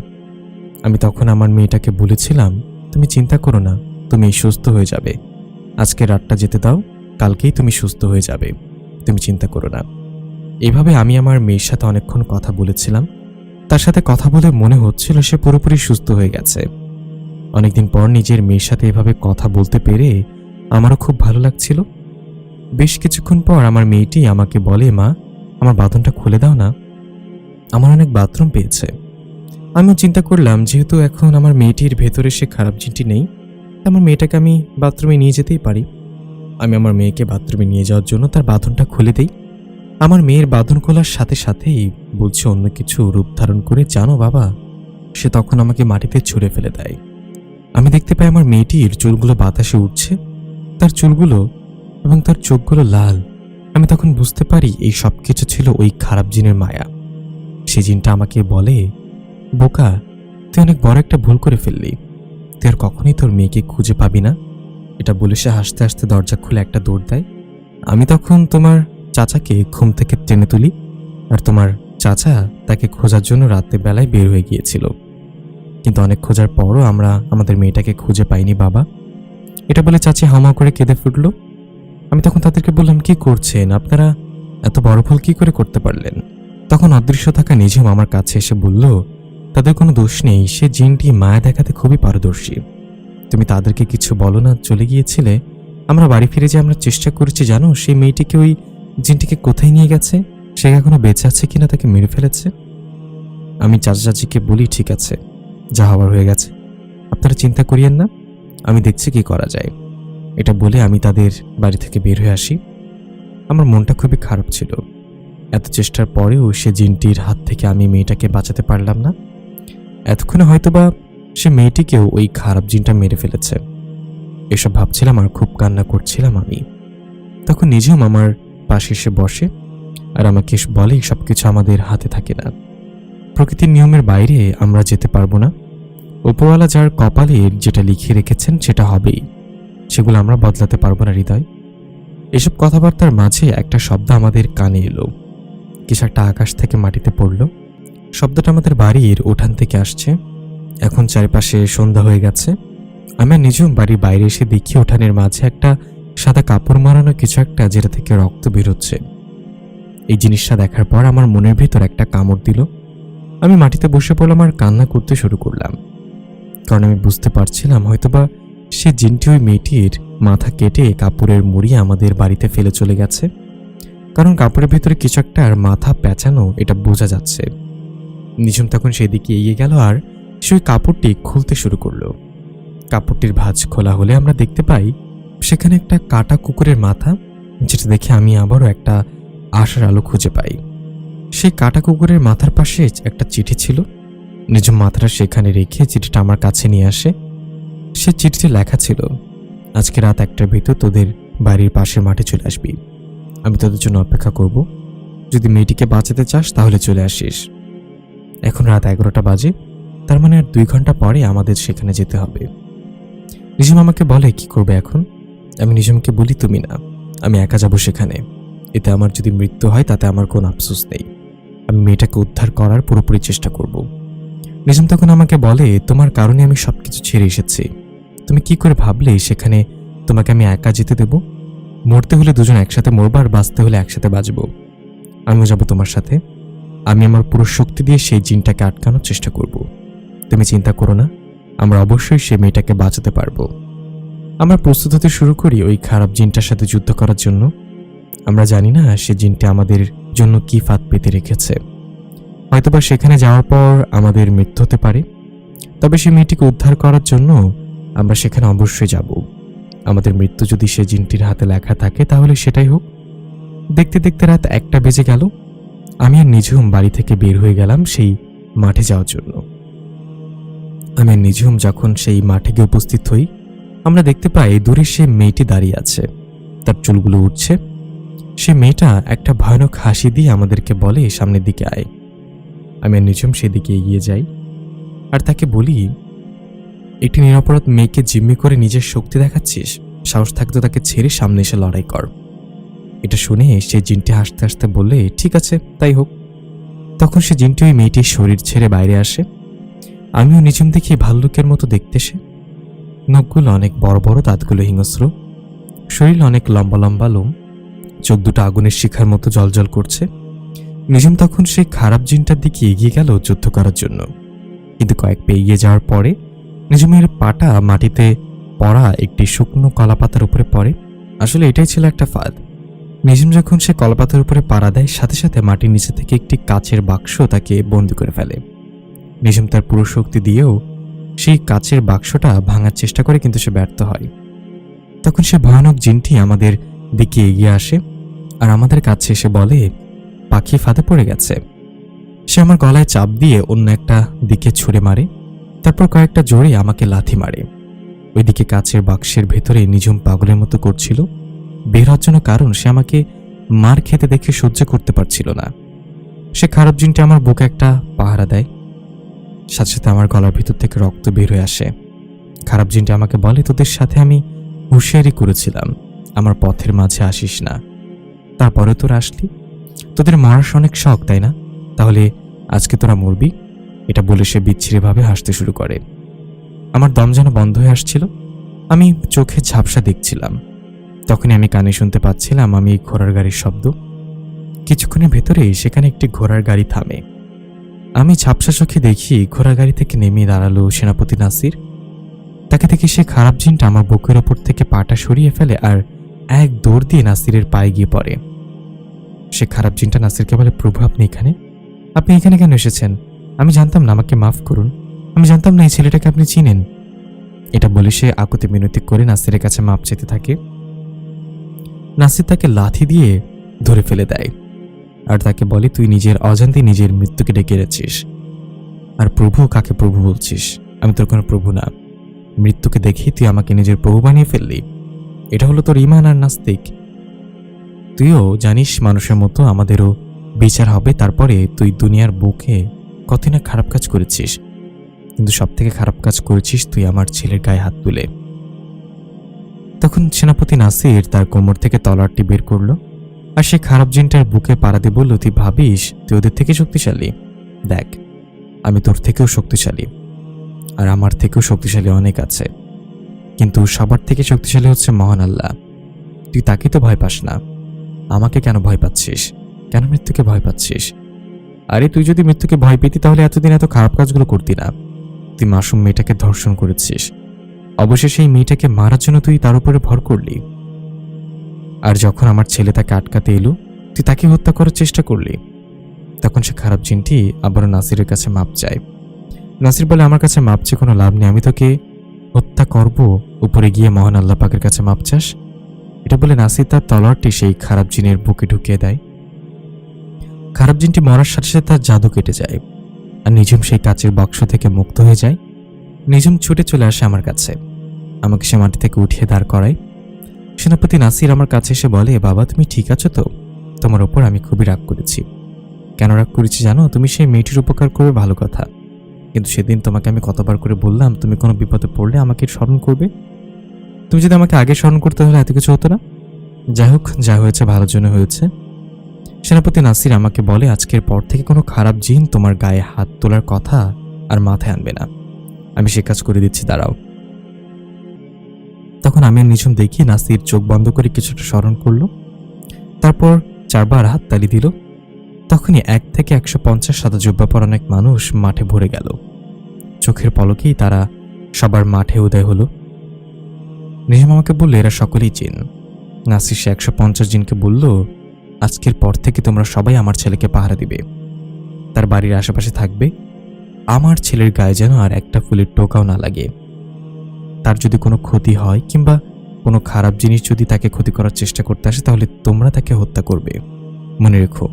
আমি তখন আমার মেয়েটাকে বলেছিলাম, তুমি চিন্তা করো না, তুমি সুস্থ হয়ে যাবে, আজকে রাতটা যেতে দাও, কালকেই তুমি সুস্থ হয়ে যাবে, তুমি চিন্তা করো না। এভাবে আমি আমার মেয়ের সাথে অনেকক্ষণ কথা বলেছিলাম। তার সাথে কথা বলে মনে হচ্ছিল সে পুরোপুরি সুস্থ হয়ে গেছে। অনেকদিন পর নিজের মেয়ের সাথে এভাবে কথা বলতে পেরে আমারও খুব ভালো লাগছিল। বেশ কিছুক্ষণ পর আমার মেয়েটি আমাকে বলে, মা আমার বাঁধনটা খুলে দাও না, আমার অনেক বাথরুম পেয়েছে। আমিও চিন্তা করলাম, যেহেতু এখন আমার মেয়েটির ভেতরে সে খারাপ জিনটি নেই, আমার মেয়েটাকে আমি বাথরুমে নিয়ে যেতেই পারি। আমি আমার মেয়েকে বাথরুমে নিয়ে যাওয়ার জন্য তার বাঁধনটা খুলে দিই। আমার মেয়ের বাঁধন খোলার সাথে সাথেই বলছে অন্য কিছু রূপ ধারণ করে, জানো বাবা, সে তখন আমাকে মাটিতে ছুঁড়ে ফেলে দেয়। আমি দেখতে পাই আমার মেয়েটির চুলগুলো বাতাসে উঠছে, তার চুলগুলো এবং তার চোখগুলো লাল। আমি তখন বুঝতে পারি এই সব কিছু ছিল ওই খারাপ জিনের মায়া। সে জিনটা আমাকে বলে, বোকা, তুই অনেক বড় একটা ভুল করে ফেললি, তুই আর কখনোই তোর মেয়েকে খুঁজে পাবি না। এটা বলে সে হাসতে হাসতে দরজা খুলে একটা দৌড় দেয়। আমি তখন তোমার চাচাকে ঘুম থেকে টেনে তুলি, আর তোমার চাচা তাকে খোঁজার জন্য রাতে বেলায় বের হয়ে গিয়েছিল, কিন্তু অনেক খোঁজার পরও আমরা আমাদের মেয়েটাকে খুঁজে পাইনি বাবা। এটা বলে চাচি হামা করে কেঁদে ফুটল। আমি তখন তাদেরকে বললাম, কি করছেন আপনারা, এত বড় ভুল কি করে করতে পারলেন? তখন অদৃশ্য থাকা নিজেও আমার কাছে এসে বলল, তাদের কোনো দোষ নেই, সে জিনটি মায়া দেখাতে খুবই পারদর্শী। তুমি তাদেরকে কিছু বলো না, চলে গিয়েছিলে। আমরা বাড়ি ফিরে যে আমরা চেষ্টা করেছি, জানো সেই মেয়েটিকে ওই জিনটিকে কোথায় নিয়ে গেছে, সে এখনো বেঁচে আছে কিনা, তাকে মেরে ফেলেছে। আমি চাচা চাচিকে বলি, ঠিক আছে, যা হওয়ার হয়ে গেছে, আপনারা চিন্তা করিয়েন না, আমি দেখছি কি করা যায়। এটা বলে আমি তাদের বাড়ি থেকে বের হয়ে আসি। আমার মনটা খুবই খারাপ ছিল। এত চেষ্টার পরেও সে জিনটির হাত থেকে আমি মেয়েটাকে বাঁচাতে পারলাম না। এতক্ষণে হয়তোবা সে মেয়েটিকেও ওই খারাপ জিনটা মেরে ফেলেছে। এসব ভাবছিলাম আর খুব কান্না করছিলাম আমি। তখন নিজেও আমার পাশে এসে বসে আর আমাকে বলে, সবকিছু আমাদের হাতে থাকে না, প্রকৃতির নিয়মের বাইরে আমরা যেতে পারবো না, উপরওয়ালা যার কপালে যেটা লিখে রেখেছেন সেটা হবেই, সেগুলো আমরা বদলাতে পারবো না হৃদয়। এসব কথাবার্তার মাঝে একটা শব্দ আমাদের কানে এলো, কিছু একটা আকাশ থেকে মাটিতে পড়ল। শব্দটা আমাদের বাড়ির উঠান থেকে আসছে। এখন চারিপাশে সন্ধ্যা হয়ে গেছে। আমি নিজেও বাড়ির বাইরে এসে দেখি উঠানের মাঝে একটা সাদা কাপড় মারানো কিছু একটা, যেটা থেকে রক্ত বেরোচ্ছে। এই জিনিসটা দেখার পর আমার মনের ভিতর একটা কামড় দিল। আমি মাটিতে বসে পড়লাম আর কান্না করতে শুরু করলাম, কারণ আমি বুঝতে পারছিলাম হয়তোবা সে জিনটি ওই মেয়েটির মাথা কেটে কাপড়ের মুড়ি আমাদের বাড়িতে ফেলে চলে গেছে, কারণ কাপড়ের ভেতরে কিছু একটা আর মাথা পেঁচানো, এটা বোঝা যাচ্ছে। নিজম তখন সেদিকে এগিয়ে গেল আর সে ওই কাপড়টি খুলতে শুরু করলো। কাপড়টির ভাঁজ খোলা হলে আমরা দেখতে পাই সেখানে একটা কাটা কুকুরের মাথা, যেটা দেখে আমি আবারও একটা আশার আলো খুঁজে পাই। সেই কাটা কুকুরের মাথার পাশে একটা চিঠি ছিল। নিজম মাথাটা সেখানে রেখে চিঠিটা আমার কাছে নিয়ে আসে। সে চিঠিতে লেখা ছিল, আজকে রাত 1টার ভিতর তোদের বাড়ির পাশের মাঠে চলে আসবি। আমি তোদের জন্য অপেক্ষা করব। যদি মেয়েটিকে বাঁচাতে চাস তাহলে চলে আসিস। এখন রাত 11টা বাজে, তার মানে আর 2 ঘন্টা পরে আমাদের সেখানে যেতে হবে। নিজম আমাকে বলে, কি করবে এখন? আমি নিজমকে বলি, তুমি না, আমি একা যাব সেখানে। এতে আমার যদি মৃত্যু হয় তাতে আমার কোনো আফসোস নেই। আমি মেয়েটাকে উদ্ধার করার পুরোপুরি চেষ্টা করব। নিজম তখন আমাকে বলে, তোমার কারণে আমি সবকিছু ছেড়ে এসেছি। তুমি কি করে ভাবলে সেখানে তোমাকে আমি একা যেতে দেব? মরতে হলে দুজন একসাথে মরবো, আর বাঁচতে হলে একসাথে বাঁচব। আমিও যাব তোমার সাথে। আমি আমার পুরো শক্তি দিয়ে সেই জিনটাকে আটকানোর চেষ্টা করব। তুমি চিন্তা করো না, আমরা অবশ্যই সে মেয়েটাকে বাঁচাতে পারবো। আমরা প্রস্তুত হতে শুরু করি ওই খারাপ জিনটার সাথে যুদ্ধ করার জন্য। আমরা জানি না সে জিনটা আমাদের জন্য কি ফাঁদ পেতে রেখেছে। হয়তোবা সেখানে যাওয়ার পর আমাদের মৃত্যু হতে পারে, তবে সে মেয়েটিকে উদ্ধার করার জন্য আমরা সেখানে অবশ্যই যাব। আমাদের মৃত্যু যদি সে জিনটির হাতে লেখা থাকে তাহলে সেটাই হোক। দেখতে দেখতে রাত 1টা বেজে গেল। আমি আর নিঝুম বাড়ি থেকে বের হয়ে গেলাম সেই মাঠে যাওয়ার জন্য। আমি আর নিঝুম যখন সেই মাঠে গিয়ে উপস্থিত হই, আমরা দেখতে পাই দূরে সে মেয়েটি দাঁড়িয়ে আছে, তার চুলগুলো উঠছে। সে মেয়েটা একটা ভয়ানক হাসি দিয়ে আমাদেরকে বলে, সামনের দিকে আয়। আমি আর নিঝুম সেদিকে এগিয়ে যাই আর তাকে বলি, একটি নিরপরাধ মেয়েকে জিম্মি করে নিজের শক্তি দেখাচ্ছিস? সাহস থাকতো তাকে ছেড়ে সামনে এসে লড়াই কর। এটা শুনে সে জিনটি হাসতে হাসতে বললে, ঠিক আছে, তাই হোক। তখন সে জিনটি ওই মেয়েটির শরীর ছেড়ে বাইরে আসে। আমিও নিঝুম দেখি ভাল্লুকের মতো দেখতে। সে নখগুলো অনেক বড় বড়, দাঁতগুলো হিংস্র, শরীর অনেক লম্বা লম্বা লোম, চোখ দুটো আগুনের শিখার মতো জ্বলজ্বল করছে। নিঝুম তখন সেই খারাপ জিনটার দিকে এগিয়ে গেল যুদ্ধ করার জন্য, কিন্তু কয়েক পা এগিয়ে যাওয়ার পরে নিঝুমের পাটা মাটিতে পড়া একটি শুকনো কলাপাতার উপরে পড়ে। আসলে এটাই ছিল একটা ফাঁদ। নিঝুম যখন সে কলাপাতার উপরে পাড়া দেয়, সাথে সাথে মাটির নিচে থেকে একটি কাচের বাক্স তাকে বন্দি করে ফেলে। নিঝুম তার পুরো শক্তি দিয়েও সেই কাচের বাক্সটা ভাঙার চেষ্টা করে, কিন্তু সে ব্যর্থ হয়। তখন সে ভয়ানক জিনটি আমাদের দিকে এগিয়ে আসে আর আমাদের কাছে এসে বলে, পাখি ফাঁদে পড়ে গেছে। সে আমার গলায় চাপ দিয়ে অন্য একটা দিকে ছুঁড়ে মারে, তারপর কয়েকটা জোরে আমাকে লাথি মারে। ওইদিকে কাচের বাক্সের ভেতরে নিঝুম পাগলের মতো করছিল বের হওয়ার জন্য, কারণ সে আমাকে মার খেতে দেখে সহ্য করতে পারছিল না। সে খারাপ জিনটা আমার বুকে একটা পাহারা দেয়, সাথে সাথে আমার গলার ভিতর থেকে রক্ত বের হয়ে আসে। খারাপ জিনটা আমাকে বলে, তোদের সাথে আমি হুঁশিয়ারি করেছিলাম আমার পথের মাঝে আসিস না, তারপরে তোরা আসলি। তোদের মারার অনেক শখ, তাই না? তাহলে আজকে তোরা মরবি। এটা বলে সে বিচ্ছিরিভাবে হাসতে শুরু করে। আমার দম যেন বন্ধ হয়ে আসছিল। আমি চোখে ঝাপসা দেখছিলাম। তখনই আমি কানে শুনতে পাচ্ছিলাম আমি ঘোড়ার গাড়ির শব্দ। কিছুক্ষণের ভেতরেই সেখানে একটি ঘোড়ার গাড়ি থামে। আমি ঝাপসা চোখে দেখি ঘোড়ার গাড়ি থেকে নেমে দাঁড়ালো সেনাপতি নাসির। তাকে দেখে সে খারাপ জিনটা আমার বুকের ওপর থেকে পাটা সরিয়ে ফেলে আর এক দৌড় দিয়ে নাসিরের পায়ে গিয়ে পড়ে। সে খারাপ জিনটা নাসিরকে বলে, প্রভু, আপনি এখানে কেন এসেছেন? আমি জানতাম না, আমাকে মাফ করুন। আমি জানতাম না এই ছেলেটাকে আপনি চিনেন। এটা বলে সে আকুতি মিনতি করে নাসিরের কাছে মাপ চেতে থাকে। নাসির তাকে লাথি দিয়ে ধরে ফেলে দেয় আর তাকে বলে, তুই নিজের অজান্তে নিজের মৃত্যুকে ডেকে এনেছিস। আর প্রভু, কাকে প্রভু বলছিস? আমি তোর কোনো প্রভু না। মৃত্যুকে দেখেই তুই আমাকে নিজের প্রভু বানিয়ে ফেললি। এটা হলো তোর ঈমান আর নাস্তিক। তুইও জানিস মানুষের মতো আমাদেরও বিচার হবে। তারপরে তুই দুনিয়ার বুকে কত না খারাপ কাজ করেছিস, কিন্তু সব থেকে খারাপ কাজ করেছিস তুই আমার ছেলের গায়ে হাত তুলে। তখন সেনাপতি নাসির তার কোমর থেকে তলোয়ারটি বের করলো আর সে খারাপ জিনটার বুকে পাড়া দিয়ে বলল, তুই ভাবিস তুই ওদের থেকে শক্তিশালী? দেখ, আমি তোর থেকেও শক্তিশালী, আর আমার থেকেও শক্তিশালী অনেক আছে, কিন্তু সবার থেকে শক্তিশালী হচ্ছে মহান আল্লাহ। তুই তাকে তো ভয় পাস না, আমাকে কেন ভয় পাচ্ছিস? কেন মৃত্যুকে ভয় পাচ্ছিস? আরে তুই যদি মৃত্যুকে ভয় পেতি তাহলে এতদিন এত খারাপ কাজগুলো করতি না। তুই মাসুম মেয়েটাকে ধর্ষণ করেছিস, অবশেষে এই মেয়েটাকে মারার জন্য তুই তার উপরে ভর করলি। আর যখন আমার ছেলে তাকে আটকাতে এলো, তুই তাকে হত্যা করার চেষ্টা করলি। তখন সে খারাপ জিনটি আবারও নাসিরের কাছে মাপ চায়। নাসির বলে, আমার কাছে মাপ চেয়ে কোনো লাভ নেই। আমি তোকে হত্যা করব, উপরে গিয়ে মহান আল্লাহ পাকের কাছে মাপ চাস। এটা বলে নাসির তার তলোয়ারটি সেই খারাপ জিনের বুকে ঢুকিয়ে দেয়। খারাপ জিনটি মরার সাথে সাথে তার জাদু কেটে যায়, আর নিঝুম সেই কাচের বাক্স থেকে মুক্ত হয়ে যায়। নিঝুম ছুটে চলে আসে আমার কাছে, আমাকে সে মাটি থেকে উঠিয়ে দাঁড় করায়। সেনাপতি নাসির আমার কাছে এসে বলে, বাবা তুমি ঠিক আছো তো? তোমার ওপর আমি খুবই রাগ করেছি। কেন রাগ করেছি জানো? তুমি সেই মেয়েটির উপকার করবে ভালো কথা, কিন্তু সেদিন তোমাকে আমি কতবার করে বললাম তুমি কোনো বিপদে পড়লে আমাকে স্মরণ করবে। তুমি যদি আমাকে আগে স্মরণ করতে হলে এত কিছু হতো না। যাই হোক, যা হয়েছে ভালোর জন্য হয়েছে। সেনাপতি নাসির আমাকে বলে, আজকের পর থেকে কোনো খারাপ জিন তোমার গায়ে হাত তোলার কথা আর মাথায় আনবে না। আমি সে কাজ করে দিচ্ছি, দাঁড়াও। তখন আমি আর নিঝুম দেখি নাসির চোখ বন্ধ করে কিছুটা স্মরণ করলো, তারপর 4 বার হাততালি দিল। তখনই 1 থেকে 150 সাদা জুব্বা পরা অনেক মানুষ মাঠে ভরে গেল। চোখের পলকেই তারা সবার মাঠে উদয় হলো। নিঝুম আমাকে বলল, এরা সকলেই জিন। নাসির সে 150 জিনকে বলল, আজকের পর থেকে তোমরা সবাই আমার ছেলেকে পাহারা দিবে, তার বাড়ির আশেপাশে থাকবে। আমার ছেলের গায়ে যেন আর একটা ফুলের টোকাও না লাগে। তার যদি কোনো ক্ষতি হয় কিংবা কোনো খারাপ জিনিস যদি তাকে ক্ষতি করার চেষ্টা করতে আসে, তাহলে তোমরা তাকে হত্যা করবে। মনে রেখো,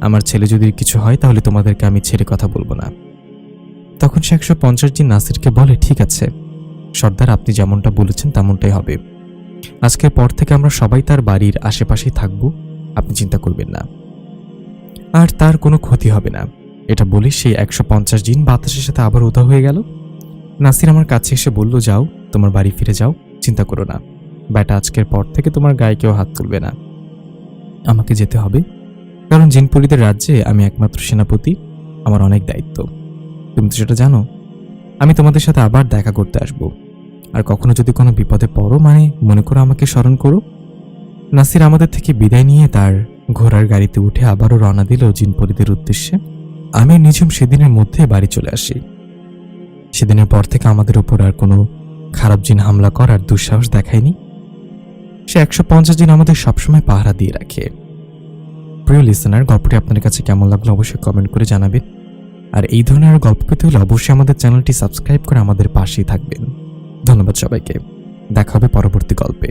আমার ছেলে যদি কিছু হয় তাহলে তোমাদেরকে আমি ছেড়ে কথা বলবো না। তখন সে 150 জিন নাসিরকে বলে, ঠিক আছে সর্দার, আপনি যেমনটা বলেছেন তেমনটাই হবে। আজকের পর থেকে আমরা সবাই তার বাড়ির আশেপাশেই থাকবো, আপনি চিন্তা করবেন না, আর তার কোনো ক্ষতি হবে না। এটা বলে সেই 150 জিন বাতাসের সাথে আবার উদা হয়ে গেল। নাসির আমার কাছে এসে বলল, যাও তোমার বাড়ি ফিরে যাও, চিন্তা করো না বেটা, আজকের পর থেকে তোমার গায়ে কেউ হাত তুলবে না। আমাকে যেতে হবে, কারণ জিনপরিদের রাজ্যে আমি একমাত্র সেনাপতি, আমার অনেক দায়িত্ব। তুমি তো সেটা জানো। আমি তোমাদের সাথে আবার দেখা করতে আসব, আর কখনো যদি কোনো বিপদে পড়ো মনে করো আমাকে স্মরণ করো। নাসির আমাদের থেকে বিদায় নিয়ে তার ঘোড়ার গাড়িতে উঠে আবারও রওনা দিল জিনপরিদের উদ্দেশ্যে। আমি নিঝুম সেদিনের মধ্যে বাড়ি চলে আসি। সেদিনের পর থেকে আমাদের উপর আর কোনো খারাপ জিন হামলা করার দুঃসাহস দেখায়নি। সে 150 জিন আমাদের সবসময় পাহারা দিয়ে রাখে। প্রিয় লিসেনার, গল্পটি আপনাদের কাছে কেমন লাগলো অবশ্যই কমেন্ট করে জানাবেন। আর এই ধরনের গল্প পেতে হলে অবশ্যই আমাদের চ্যানেলটি সাবস্ক্রাইব করে আমাদের পাশেই থাকবেন। ধন্যবাদ সবাইকে, দেখা হবে পরবর্তী গল্পে।